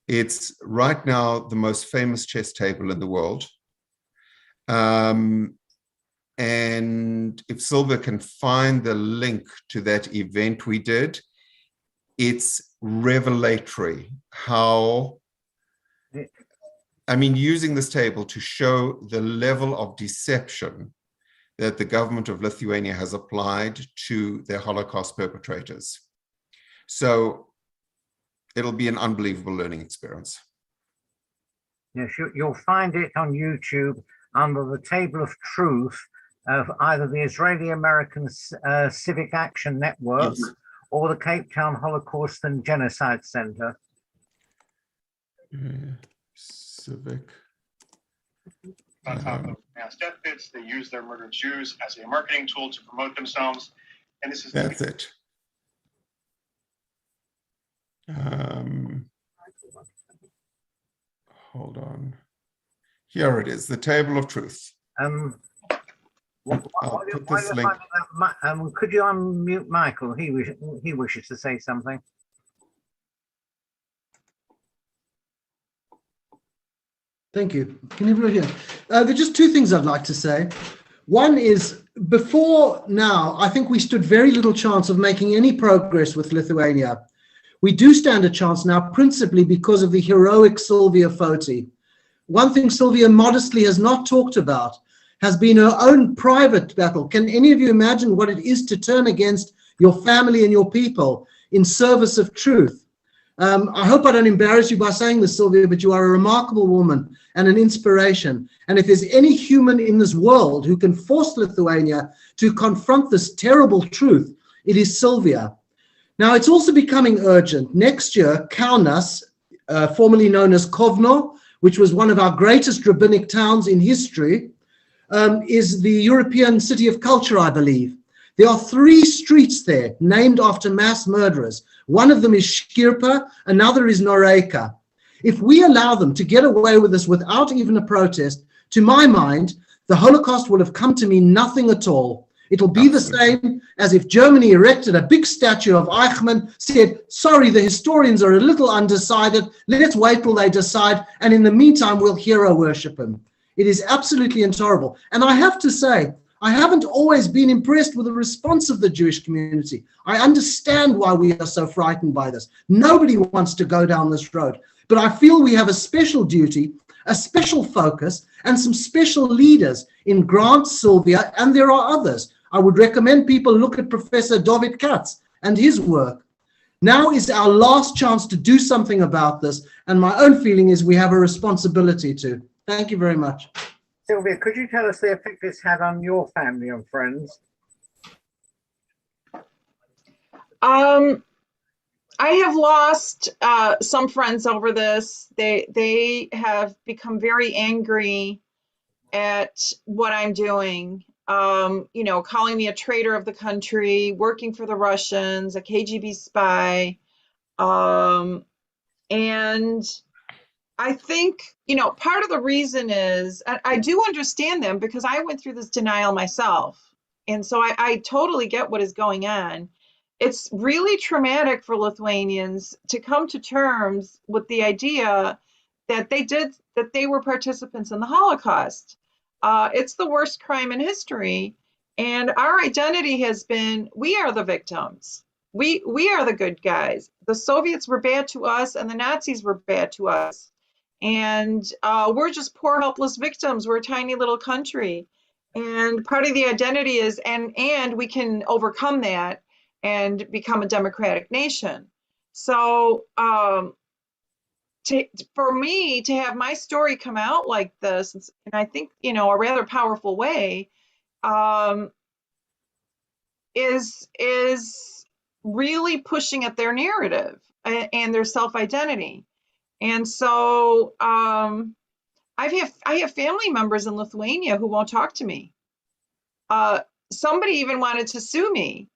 It's right now the most famous chess table in the world. And if Sylvia can find the link to that event we did, it's revelatory how, I mean, using this table to show the level of deception that the government of Lithuania has applied to their Holocaust perpetrators. So it'll be an unbelievable learning experience.
Yes, you'll find it on YouTube under the Table of Truth of either the Israeli American Civic Action Network, yes, or the Cape Town Holocaust and Genocide Center.
Civic.
On top of mass death pits, they use their murdered Jews as a marketing tool to promote themselves. And this is
that's it. Hold on. Here it is, the Table of Truth.
I'll put this link. Could you unmute Michael? He wishes to say something.
Thank you. Can everyone hear? There are just two things I'd like to say. One is, before now, I think we stood very little chance of making any progress with Lithuania. We do stand a chance now, principally because of the heroic Sylvia Foti. One thing Sylvia modestly has not talked about has been her own private battle. Can any of you imagine what it is to turn against your family and your people in service of truth? I hope I don't embarrass you by saying this, Sylvia, but you are a remarkable woman and an inspiration. And if there's any human in this world who can force Lithuania to confront this terrible truth, it is Sylvia. Now, it's also becoming urgent. Next year, Kaunas, formerly known as Kovno, which was one of our greatest rabbinic towns in history, is the European City of Culture, I believe. There are 3 streets there named after mass murderers. One of them is Shkirpa, another is Noreka. If we allow them to get away with this without even a protest, to my mind, the Holocaust will have come to mean nothing at all. It'll be the same as if Germany erected a big statue of Eichmann, said, sorry, the historians are a little undecided, let's wait till they decide, and in the meantime, we'll hero worship him. It is absolutely intolerable. And I have to say, I haven't always been impressed with the response of the Jewish community. I understand why we are so frightened by this. Nobody wants to go down this road. But I feel we have a special duty, a special focus, and some special leaders in Grant, Sylvia, and there are others. I would recommend people look at Professor David Katz and his work. Now is our last chance to do something about this, and my own feeling is we have a responsibility to. Thank you very much.
Sylvia, could you tell us the effect this had on your family and friends?
I have lost some friends over this. They have become very angry at what I'm doing. You know, calling me a traitor of the country, working for the Russians, a KGB spy. And I think, you know, part of the reason is, I do understand them because I went through this denial myself. And so I totally get what is going on. It's really traumatic for Lithuanians to come to terms with the idea that they were participants in the Holocaust. It's the worst crime in history. And our identity has been, we are the victims. We are the good guys. The Soviets were bad to us and the Nazis were bad to us. And we're just poor, helpless victims. We're a tiny little country. And part of the identity is, and we can overcome that and become a democratic nation. So for me to have my story come out like this, and I think, you know, a rather powerful way, is really pushing at their narrative and their self-identity. And so I have family members in Lithuania who won't talk to me. Somebody even wanted to sue me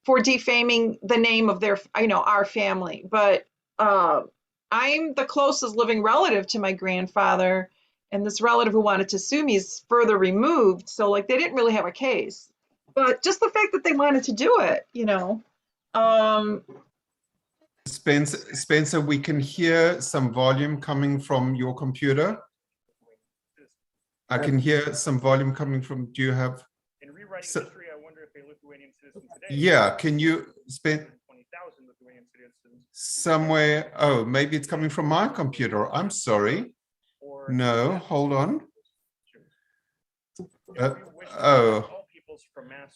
for defaming the name of their, you know, our family. But I'm the closest living relative to my grandfather, and this relative who wanted to sue me is further removed. So like they didn't really have a case. But just the fact that they wanted to do it, you know.
Spencer, we can hear some volume coming from your computer. I can hear some volume coming from, do you have?
In rewriting history, I wonder if a Lithuanian citizen today.
Yeah, can you spend
20,000 Lithuanian citizens
somewhere? Oh, maybe it's coming from my computer. I'm sorry. No, hold on.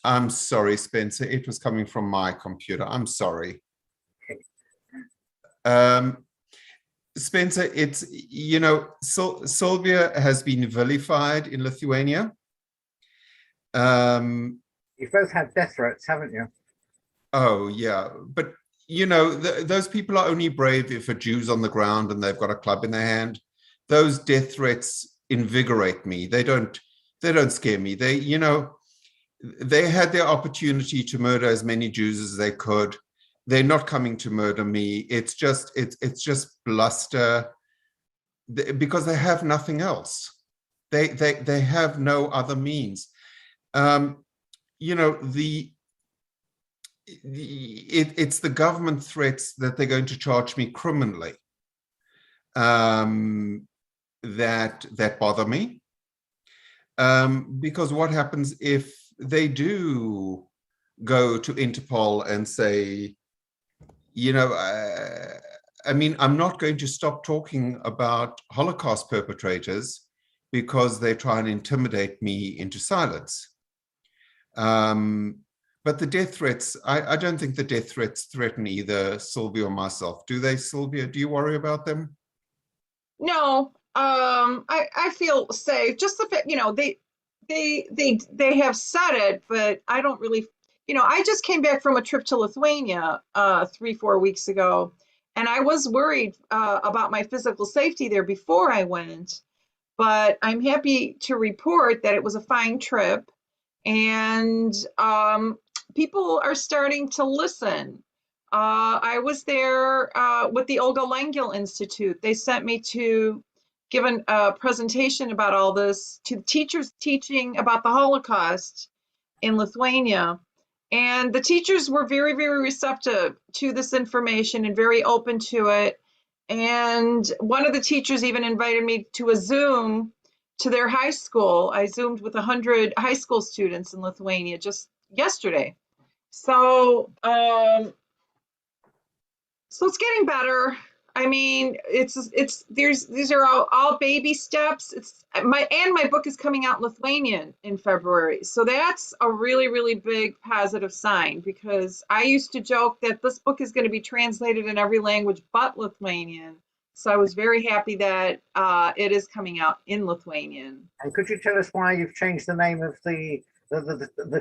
I'm sorry, Spencer. It was coming from my computer. I'm sorry. Spencer, it's, you know, Sylvia has been vilified in Lithuania.
You've both had death threats, haven't you?
Oh, yeah. But, you know, those people are only brave if a Jew's on the ground and they've got a club in their hand. Those death threats invigorate me. They don't scare me. They, you know, they had their opportunity to murder as many Jews as they could. They're not coming to murder me. It's just bluster because they have nothing else. They have no other means. You know, it's the government threats that they're going to charge me criminally that bother me. Because what happens if they do go to Interpol and say, you know, I mean, I'm not going to stop talking about Holocaust perpetrators because they try and intimidate me into silence. But the death threats, I don't think the death threats threaten either Sylvia or myself. Do they, Sylvia? Do you worry about them?
No, I feel safe. Just the fact, you know, they have said it, but I don't really, you know, I just came back from a trip to Lithuania 3-4 weeks ago, and I was worried about my physical safety there before I went, but I'm happy to report that it was a fine trip, and people are starting to listen. I was there with the Olga Lengil Institute. They sent me to given a presentation about all this to teachers teaching about the Holocaust in Lithuania. And the teachers were very, very receptive to this information and very open to it. And one of the teachers even invited me to a Zoom to their high school. I Zoomed with 100 high school students in Lithuania just yesterday. So, so it's getting better. I mean, these are all baby steps. My book is coming out in Lithuanian in February. So that's a really, really big positive sign, because I used to joke that this book is going to be translated in every language but Lithuanian. So I was very happy that it is coming out in Lithuanian.
And could you tell us why you've changed the name of the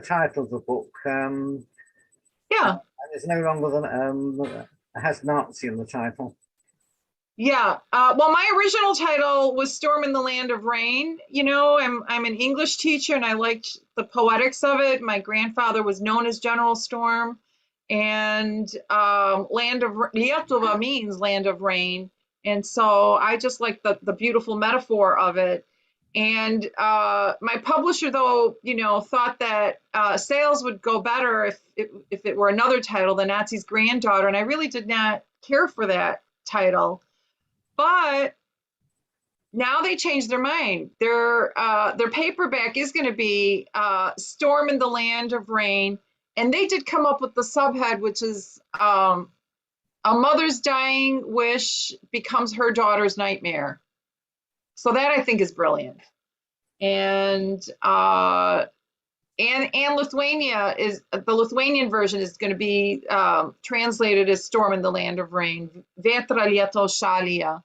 title of the book?
Yeah.
And it's no longer has Nazi in the title.
Yeah. Well, my original title was Storm in the Land of Rain. You know, I'm an English teacher and I liked the poetics of it. My grandfather was known as General Storm, and Land of Lietuva means land of rain. And so I just like the beautiful metaphor of it. And my publisher, though, you know, thought that sales would go better if it were another title, The Nazi's Granddaughter. And I really did not care for that title. But now they changed their mind. Their paperback is going to be Storm in the Land of Rain. And they did come up with the subhead, which is a mother's dying wish becomes her daughter's nightmare. So that, I think, is brilliant. And Lithuania is, the Lithuanian version is going to be translated as Storm in the Land of Rain, Vetra lieto šalyje.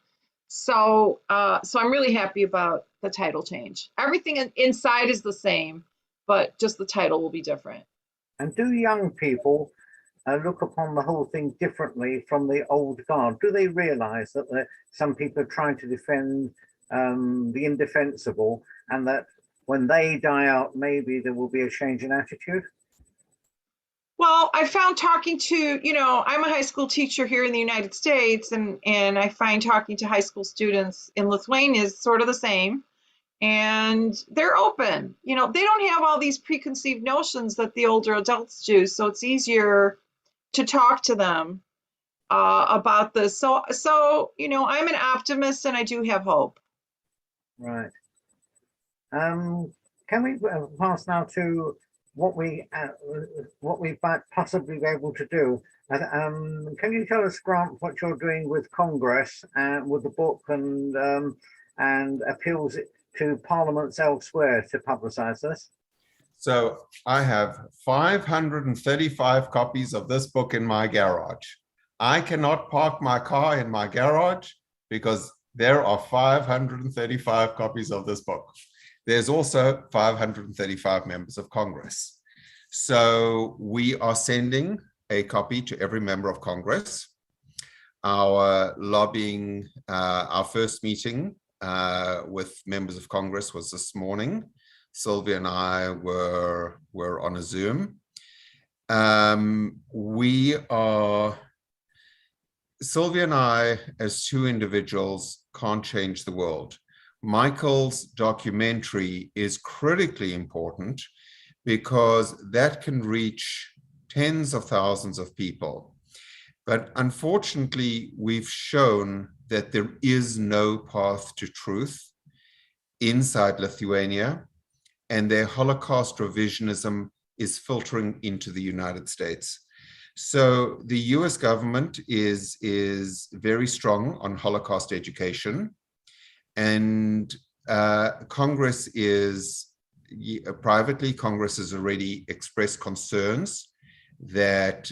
So I'm really happy about the title change. Everything inside is the same, but just the title will be different.
And do young people look upon the whole thing differently from the old guard? Do they realize that some people are trying to defend the indefensible, and that when they die out, maybe there will be a change in attitude?
Well, I found talking to, you know, I'm a high school teacher here in the United States, and I find talking to high school students in Lithuania is sort of the same. And they're open. You know, they don't have all these preconceived notions that the older adults do, so it's easier to talk to them about this. So you know, I'm an optimist and I do have hope.
Right. Can we pass now to what we might possibly be able to do? Can you tell us, Grant, what you're doing with Congress and with the book, and appeals to parliaments elsewhere to publicize this?
So I have 535 copies of this book in my garage. I cannot park my car in my garage because there are 535 copies of this book. There's also 535 members of Congress. So we are sending a copy to every member of Congress. Our lobbying, our first meeting with members of Congress was this morning. Sylvia and I were on a Zoom. Sylvia and I, as two individuals, can't change the world. Michael's documentary is critically important because that can reach tens of thousands of people. But unfortunately, we've shown that there is no path to truth inside Lithuania, and their Holocaust revisionism is filtering into the United States. So the US government is very strong on Holocaust education, and Congress is, privately, Congress has already expressed concerns that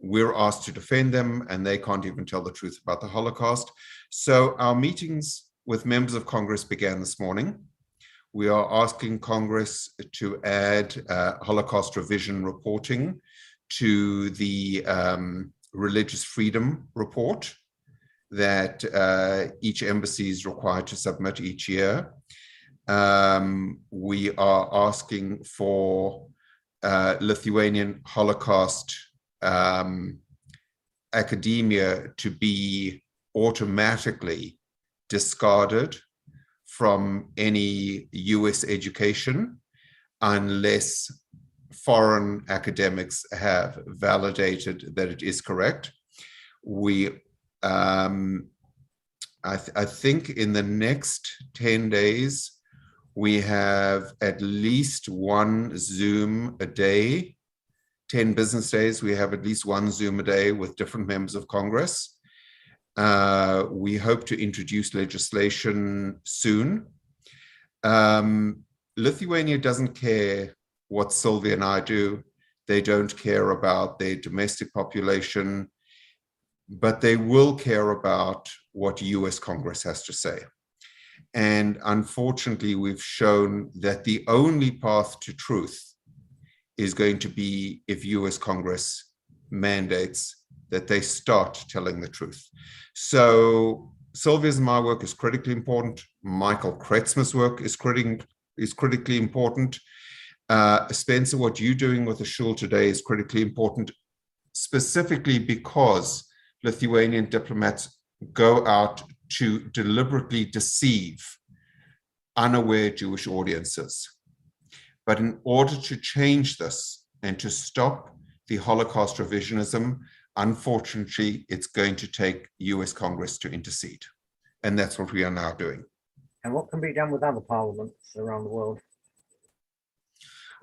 we're asked to defend them and they can't even tell the truth about the Holocaust. So our meetings with members of Congress began this morning. We are asking Congress to add Holocaust revision reporting to the religious freedom report that each embassy is required to submit each year. We are asking for Lithuanian Holocaust academia to be automatically discarded from any US education unless foreign academics have validated that it is correct. I think in the next 10 days, we have at least one Zoom a day. 10 business days, we have at least one Zoom a day with different members of Congress. We hope to introduce legislation soon. Lithuania doesn't care what Sylvia and I do. They don't care about their domestic population, but they will care about what US Congress has to say. And unfortunately, we've shown that the only path to truth is going to be if US Congress mandates that they start telling the truth. So Sylvia's and my work is critically important. Michael Kretzemer's work is critically important. Spencer, what you're doing with the shul today is critically important, specifically because Lithuanian diplomats go out to deliberately deceive unaware Jewish audiences. But in order to change this and to stop the Holocaust revisionism, unfortunately, it's going to take US Congress to intercede. And that's what we are now doing.
And what can be done with other parliaments around the world?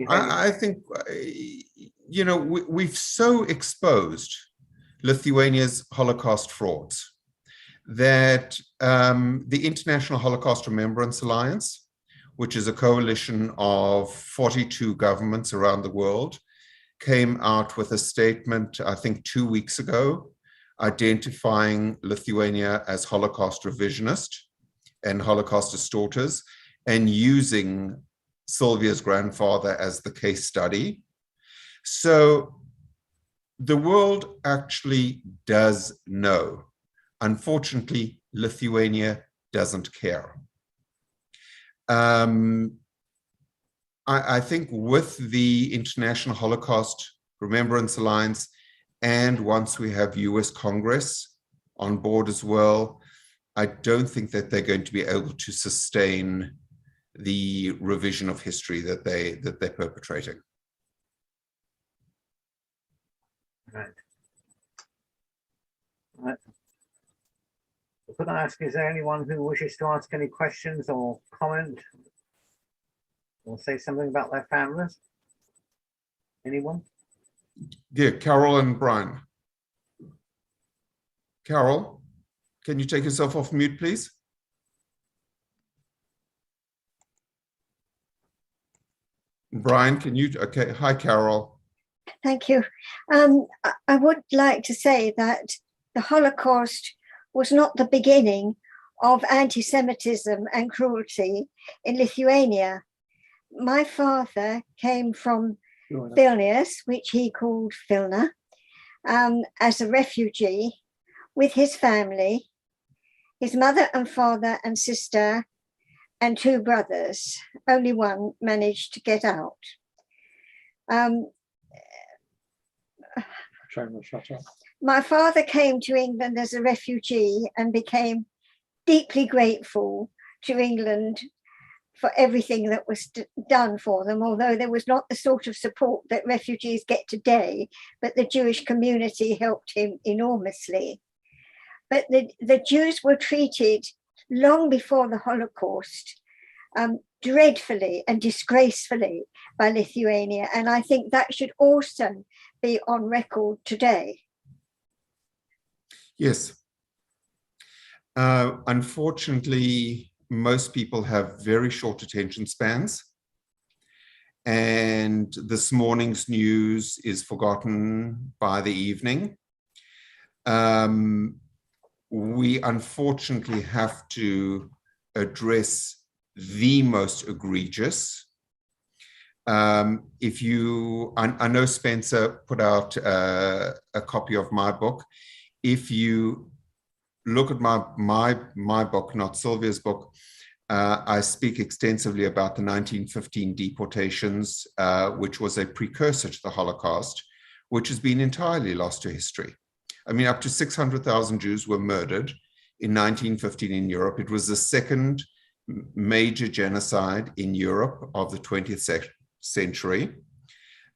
I think, you know, we've so exposed Lithuania's Holocaust frauds that the International Holocaust Remembrance Alliance, which is a coalition of 42 governments around the world, came out with a statement, I think 2 weeks ago, identifying Lithuania as Holocaust revisionist and Holocaust distorters, and using Sylvia's grandfather as the case study. So the world actually does know. Unfortunately, Lithuania doesn't care. I think with the International Holocaust Remembrance Alliance, and once we have US Congress on board as well, I don't think that they're going to be able to sustain the revision of history that they're perpetrating.
Right. Could I ask, is there anyone who wishes to ask any questions or comment or say something about their families? Anyone?
Yeah, Carol and Brian. Carol, can you take yourself off mute, please? Brian, can you? Okay, hi, Carol.
Thank you. I would like to say that the Holocaust was not the beginning of anti-Semitism and cruelty in Lithuania. My father came from Vilnius, which he called Vilna, as a refugee with his family, his mother and father and sister and 2 brothers. Only one managed to get out. My father came to England as a refugee and became deeply grateful to England for everything that was done for them, although there was not the sort of support that refugees get today, but the Jewish community helped him enormously. But the Jews were treated long before the Holocaust dreadfully and disgracefully by Lithuania, and I think that should also be on record today.
Yes. Unfortunately, most people have very short attention spans, and this morning's news is forgotten by the evening. We unfortunately have to address the most egregious. If you, I know Spencer put out a copy of my book. If you look at my book, not Sylvia's book, I speak extensively about the 1915 deportations, which was a precursor to the Holocaust, which has been entirely lost to history. I mean, up to 600,000 Jews were murdered in 1915 in Europe. It was the second major genocide in Europe of the 20th century.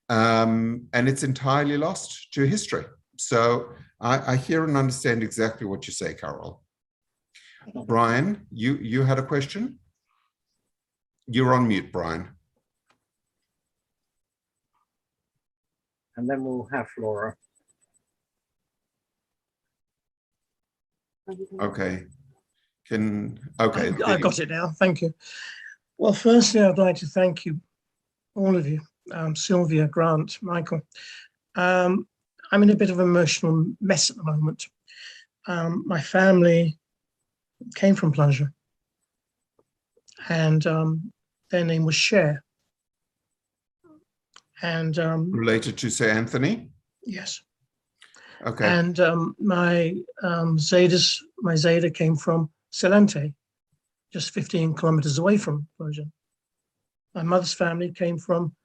And it's entirely lost to history. So I hear and understand exactly what you say, Carol. Brian, you had a question? You're on mute, Brian.
And then we'll have Flora.
Okay. Okay.
I got it now. Thank you. Well, firstly, I'd like to thank you, all of you, Sylvia, Grant, Michael. I'm in a bit of an emotional mess at the moment. My family came from Plunger, and their name was Cher. And
related to Sir Anthony?
Yes.
Okay.
And my Zeta came from Celente, just 15 kilometers away from Plunger. My mother's family came from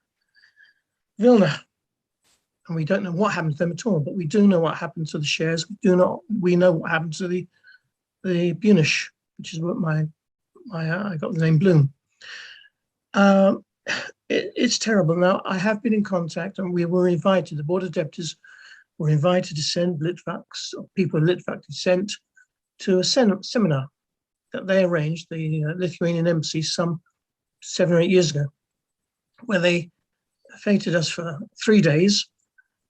Vilna, and we don't know what happened to them at all, but we do know what happened to the Shares. We know what happened to the Bunish, which is what I got the name Bloom. It's terrible. Now, I have been in contact, and we were invited, the Board of Deputies were invited to send Litvaks, or people of Litvak descent, to a seminar that they arranged, the Lithuanian embassy, some 7 or 8 years ago, where they feted us for 3 days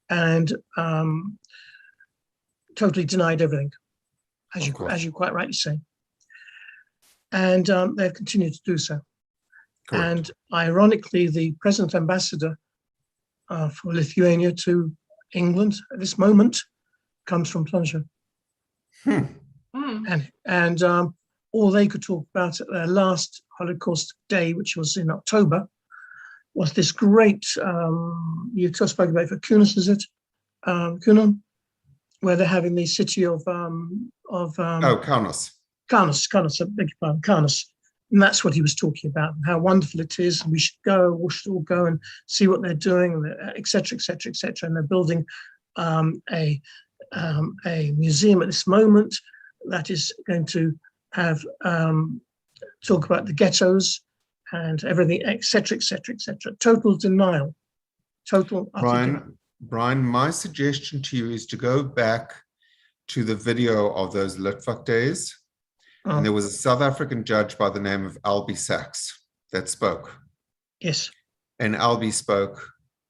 and totally denied everything, as you quite rightly say. And they've continued to do so. Correct. And ironically, the present ambassador for Lithuania to England at this moment comes from Plunger. And all they could talk about at their last Holocaust day, which was in October, was this great, you spoke about it for Kunas, is it? Kunan, where they're having the city of
Kaunas.
Kaunas, I beg your pardon, Kaunas. And that's what he was talking about, and how wonderful it is, and we should all go and see what they're doing, et cetera, et cetera, et cetera. And they're building a museum at this moment that is going to have talk about the ghettos and everything, et cetera, et cetera, et cetera. Total denial. Total.
Brian, my suggestion to you is to go back to the video of those Litvak days. And there was a South African judge by the name of Albie Sachs that spoke.
Yes.
And Albie spoke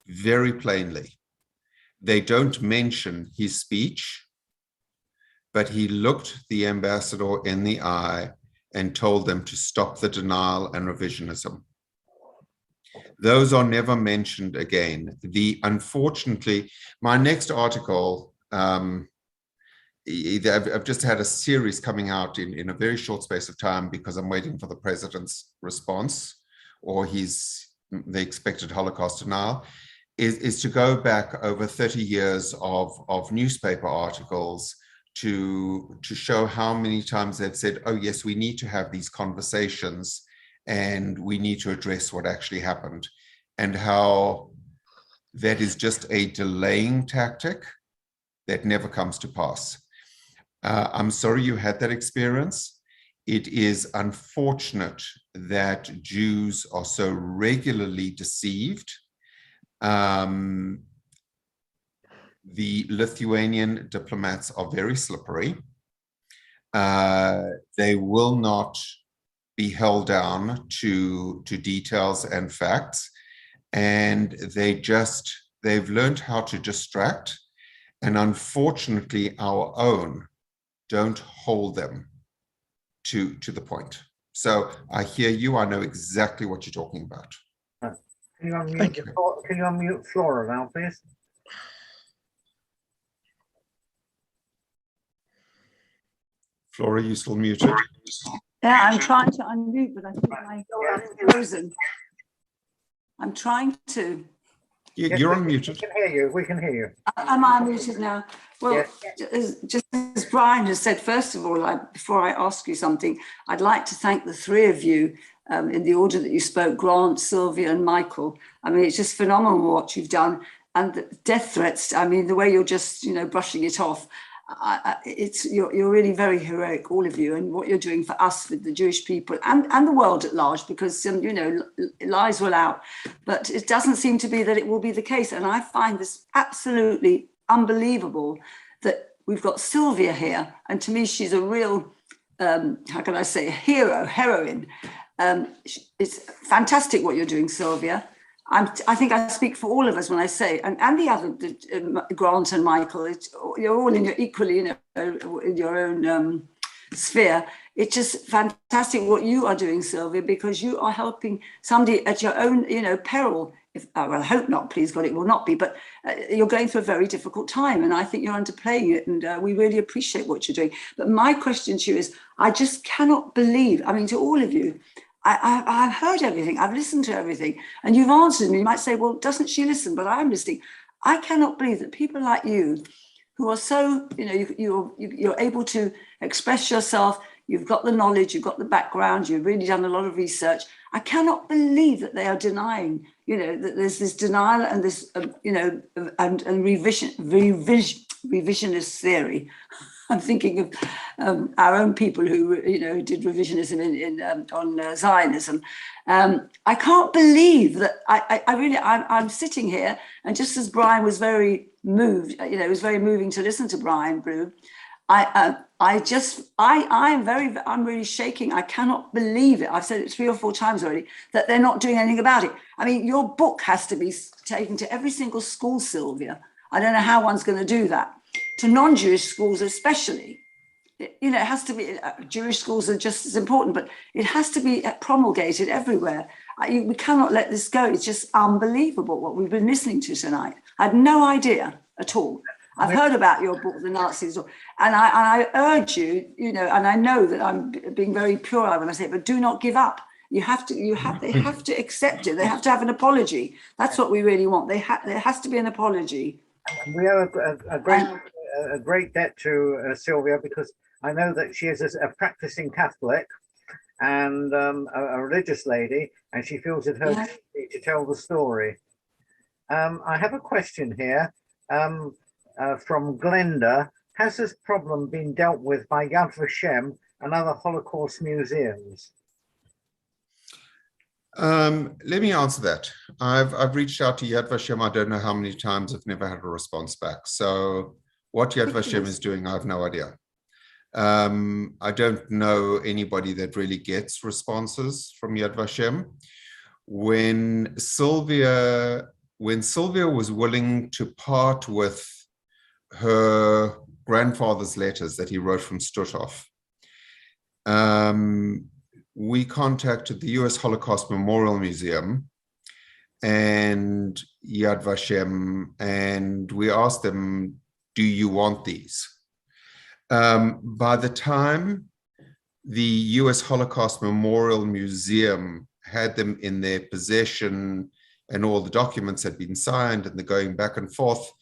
very plainly. They don't mention his speech, but he looked the ambassador in the eye and told them to stop the denial and revisionism. Those are never mentioned again. Unfortunately, my next article, I've just had a series coming out in a very short space of time because I'm waiting for the president's response or the expected Holocaust denial, is to go back over 30 years of newspaper articles to show how many times they've said, oh yes, we need to have these conversations and we need to address what actually happened, and how that is just a delaying tactic that never comes to pass. I'm sorry you had that experience. It is unfortunate that Jews are so regularly deceived. The Lithuanian diplomats are very slippery. They will not be held down to details and facts, and they've learned how to distract, and unfortunately our own don't hold them to the point. So I hear you. I know exactly what you're talking about.
Can you unmute Flora now, please?
Flora, you still muted?
Yeah, I'm trying to unmute, but I think my is frozen. I'm trying to.
You're unmuted.
We can hear you. We can hear you.
Am I unmuted now? Well,
yes.
Just as Brian has said, first of all, before I ask you something, I'd like to thank the three of you in the order that you spoke, Grant, Sylvia and Michael. I mean, it's just phenomenal what you've done. And the death threats, I mean, the way you're just, brushing it off. you're really very heroic, all of you, and what you're doing for us, with the Jewish people and the world at large, because you know, lies will out, but it doesn't seem to be that it will be the case. And I find this absolutely unbelievable that we've got Sylvia here, and to me she's a real how can I say, heroine. It's fantastic what you're doing, Sylvia. I think I speak for all of us when I say, and the other, Grant and Michael, you're all in your equally, you know, in your own sphere. It's just fantastic what you are doing, Sylvia, because you are helping somebody at your own, you know, peril. Well, I hope not, please God, it will not be, but you're going through a very difficult time, and I think you're underplaying it, and we really appreciate what you're doing. But my question to you is, I just cannot believe, I mean, to all of you, I've heard everything, I've listened to everything, and you've answered me. You might say, well, doesn't she listen? But I'm listening. I cannot believe that people like you, who are so, you know, you're able to express yourself, you've got the knowledge, you've got the background, you've really done a lot of research. I cannot believe that they are denying, you know, that there's this denial and this, you know, and revisionist theory. I'm thinking of our own people who, you know, did revisionism on Zionism. I can't believe that I'm sitting here, and just as Brian was very moved, you know, it was very moving to listen to Brian Blue. I'm really shaking. I cannot believe it. I've said it 3 or 4 times already, that they're not doing anything about it. I mean, your book has to be taken to every single school, Sylvia. I don't know how one's going to do that. To non-Jewish schools especially, you know, it has to be, Jewish schools are just as important, but it has to be promulgated everywhere. We cannot let this go. It's just unbelievable what we've been listening to tonight. I had no idea at all. I've heard about your book, The Nazis, and I urge you, you know, and I know that I'm being very pure when I say it, but do not give up. They have to accept it. They have to have an apology. That's what we really want. There has to be an apology.
We owe a great debt to Sylvia, because I know that she is a practicing Catholic and a religious lady, and she feels it her duty to tell the story. I have a question here from Glenda. Has this problem been dealt with by Yad Vashem and other Holocaust museums?
Let me answer that. I've reached out to Yad Vashem. I don't know how many times. I've never had a response back. So what Yad Vashem is doing, I have no idea. I don't know anybody that really gets responses from Yad Vashem. When Sylvia was willing to part with her grandfather's letters that he wrote from Stutthof, we contacted the US Holocaust Memorial Museum and Yad Vashem, and we asked them, do you want these? By the time the US Holocaust Memorial Museum had them in their possession and all the documents had been signed and the going back and forth,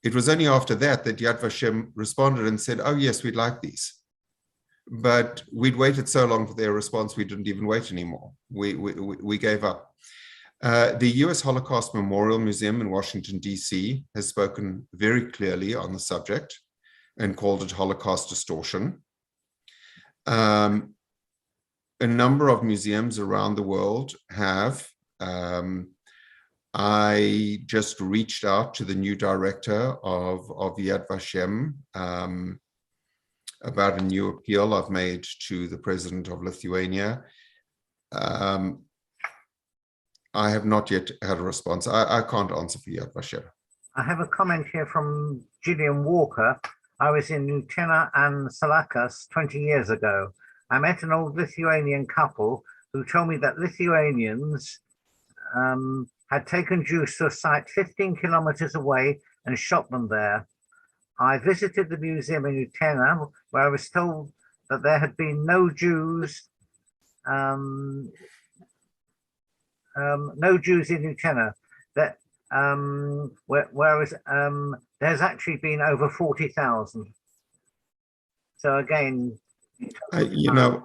it was only after that that Yad Vashem responded and said, oh yes, we'd like these. But we'd waited so long for their response, we didn't even wait anymore. We gave up. The US Holocaust Memorial Museum in Washington, DC has spoken very clearly on the subject and called it Holocaust distortion. A number of museums around the world have. I just reached out to the new director of Yad Vashem about a new appeal I've made to the president of Lithuania. I have not yet had a response. I can't answer for Yad Vashem.
I have a comment here from Gillian Walker. I was in Utena and Salakas 20 years ago. I met an old Lithuanian couple who told me that Lithuanians had taken Jews to a site 15 kilometers away and shot them there. I visited the museum in Utena, where I was told that there had been no Jews in Utena. That whereas there's actually been over 40,000. So again,
you know,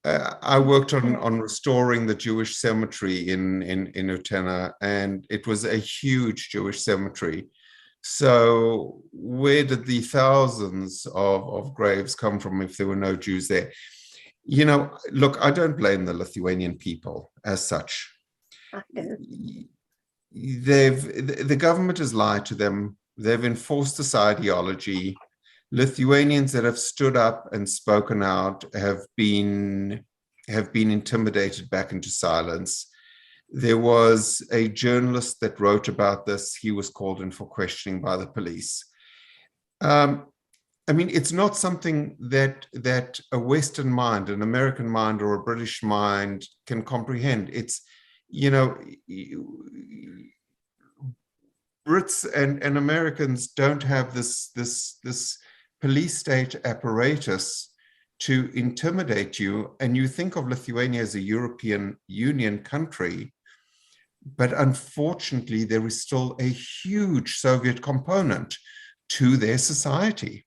I worked on restoring the Jewish cemetery in Utena, and it was a huge Jewish cemetery. So where did the thousands of graves come from if there were no Jews there? You know, look, I don't blame the Lithuanian people as such. The government has lied to them. They've enforced this ideology. Lithuanians that have stood up and spoken out have been intimidated back into silence. There was a journalist that wrote about this. He was called in for questioning by the police. I mean, it's not something that a Western mind, an American mind, or a British mind can comprehend. It's, you know, Brits and Americans don't have this police state apparatus to intimidate you. And you think of Lithuania as a European Union country, but unfortunately, there is still a huge Soviet component to their society.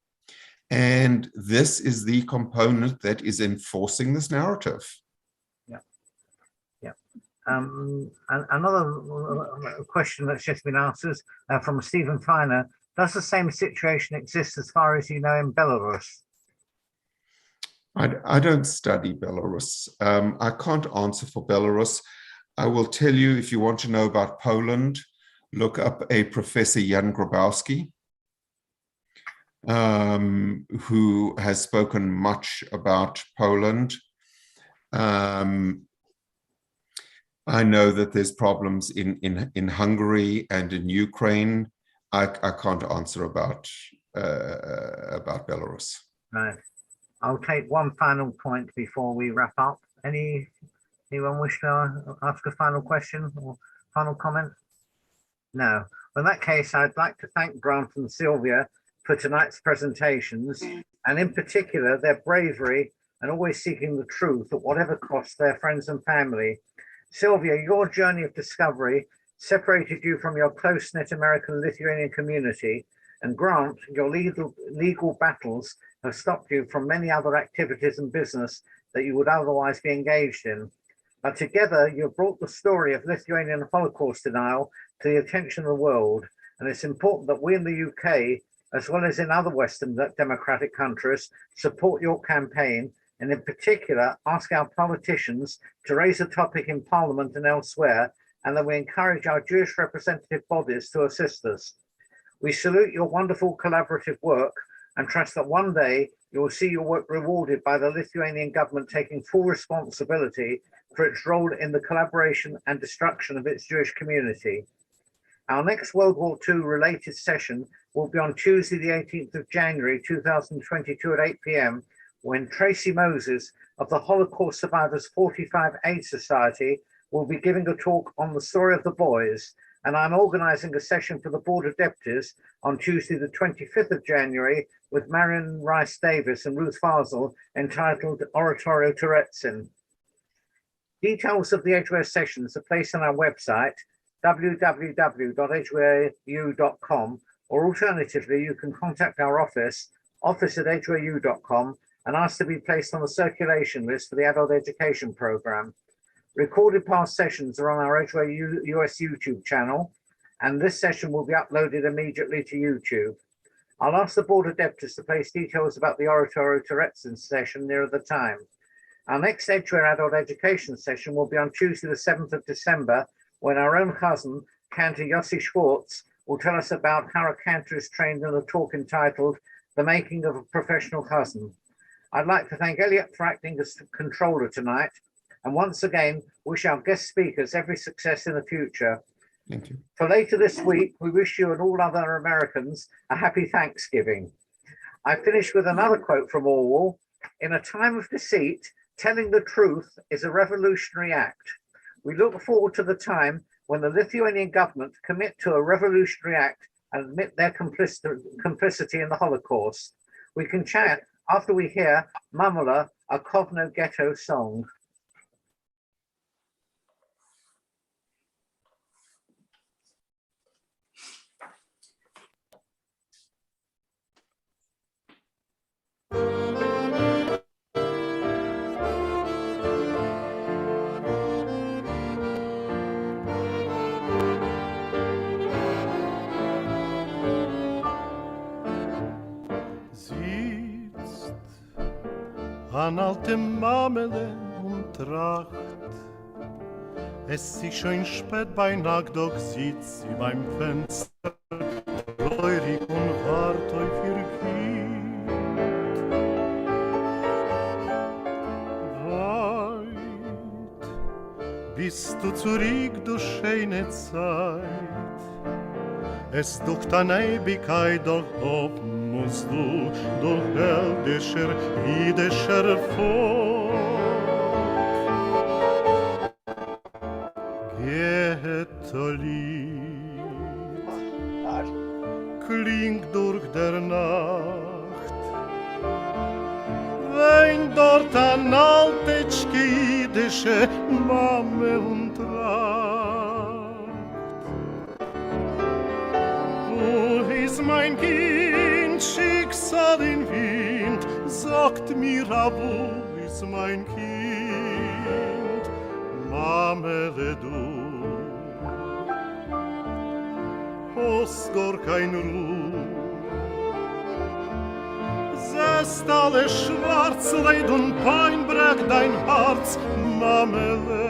And this is the component that is enforcing this narrative.
Yeah. Yeah. Another question that's just been asked is from Stephen Feiner. Does the same situation exist as far as you know in Belarus?
I don't study Belarus. I can't answer for Belarus. I will tell you, if you want to know about Poland, look up a Professor Jan Grabowski, who has spoken much about Poland. I know that there's problems in Hungary and in Ukraine. I can't answer about Belarus.
Right. I'll take one final point before we wrap up. Anyone wish to ask a final question or final comment? No. In that case, I'd like to thank Grant and Sylvia for tonight's presentations, and in particular, their bravery and always seeking the truth at whatever cost their friends and family. Sylvia, your journey of discovery separated you from your close-knit American-Lithuanian community, and Grant, your legal battles have stopped you from many other activities and business that you would otherwise be engaged in. But together, you've brought the story of Lithuanian Holocaust denial to the attention of the world, and it's important that we in the UK, as well as in other Western democratic countries, support your campaign, and in particular, ask our politicians to raise the topic in Parliament and elsewhere, and that we encourage our Jewish representative bodies to assist us. We salute your wonderful collaborative work and trust that one day you will see your work rewarded by the Lithuanian government taking full responsibility for its role in the collaboration and destruction of its Jewish community. Our next World War II related session will be on Tuesday, the 18th of January, 2022 at 8 p.m, when Tracy Moses of the Holocaust Survivors 45A Society will be giving a talk on the story of the boys, and I'm organising a session for the Board of Deputies on Tuesday, the 25th of January, with Marion Rice Davis and Ruth Fasel, entitled Oratorio Terezin. Details of the Edgware sessions are placed on our website, www.edgwareu.com, or alternatively, you can contact our office@edgwareu.com, and ask to be placed on the circulation list for the adult education program. Recorded past sessions are on our Edgware US YouTube channel, and this session will be uploaded immediately to YouTube. I'll ask the Board of Deputies to place details about the Oratorio Terezin session nearer the time. Our next Edgware adult education session will be on Tuesday, the 7th of December, when our own cousin, Cantor Yossi Schwartz, will tell us about how a cantor is trained in a talk entitled The Making of a Professional Cousin. I'd like to thank Elliot for acting as controller tonight, and once again, wish our guest speakers every success in the future.
Thank you.
For later this week, we wish you and all other Americans a happy Thanksgiving. I finish with another quote from Orwell. In a time of deceit, telling the truth is a revolutionary act. We look forward to the time when the Lithuanian government commit to a revolutionary act and admit their complicity in the Holocaust. We can chat after we hear Mamula, a Kovno Ghetto song.
an alte Mamele und Tracht. Es ist sich schon spät bei Nacht, doch sitzt sie beim Fenster, treurig und wart auf ihr Kind. Weit bist du zurück, du schöne Zeit. Es ducht an Ewigkeit, doch hoffen musst du, doch heldischer, jüdischer Volk. Lied klingt durch der Nacht, wenn dort an alte jüdische Mame und Tracht. Wo ist mein Kind, Schicksal in Wind, sagt mir, wo ist mein Kind, Mamele du. Hast gar kein Ruh. Sest alle schwarz, Leid und Pein brech dein Herz, Mamele.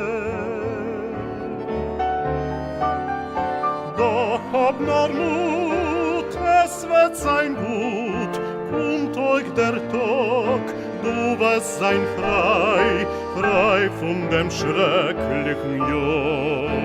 Doch hab nur Mut, es wird sein gut, kommt euch der Tag, du wirst sein frei, frei von dem schrecklichen Joch.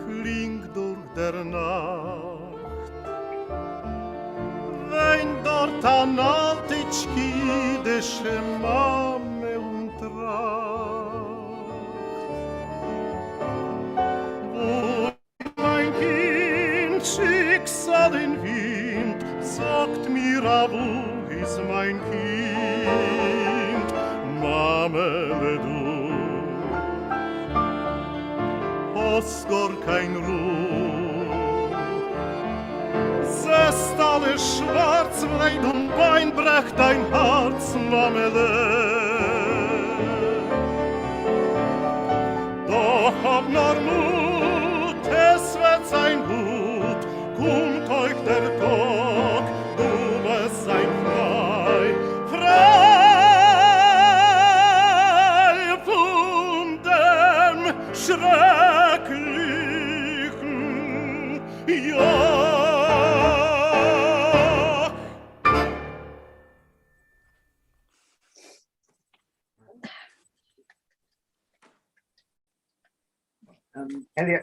Klingt durch der Nacht, wenn dort an alte jüdische Mame und Tracht. Wo mein Kind, Schicksal in Wind, sagt mir, wo ist mein Kind, Mamele du. Hast gar kein Ruh. Sest alle schwarz, Leid und Wein brecht dein Herz, Mamele. Doch hab nur Mut, es wird sein gut, kommt euch der Tag, du wirst sein frei, frei von dem schrecklichen Joch.
Elliot,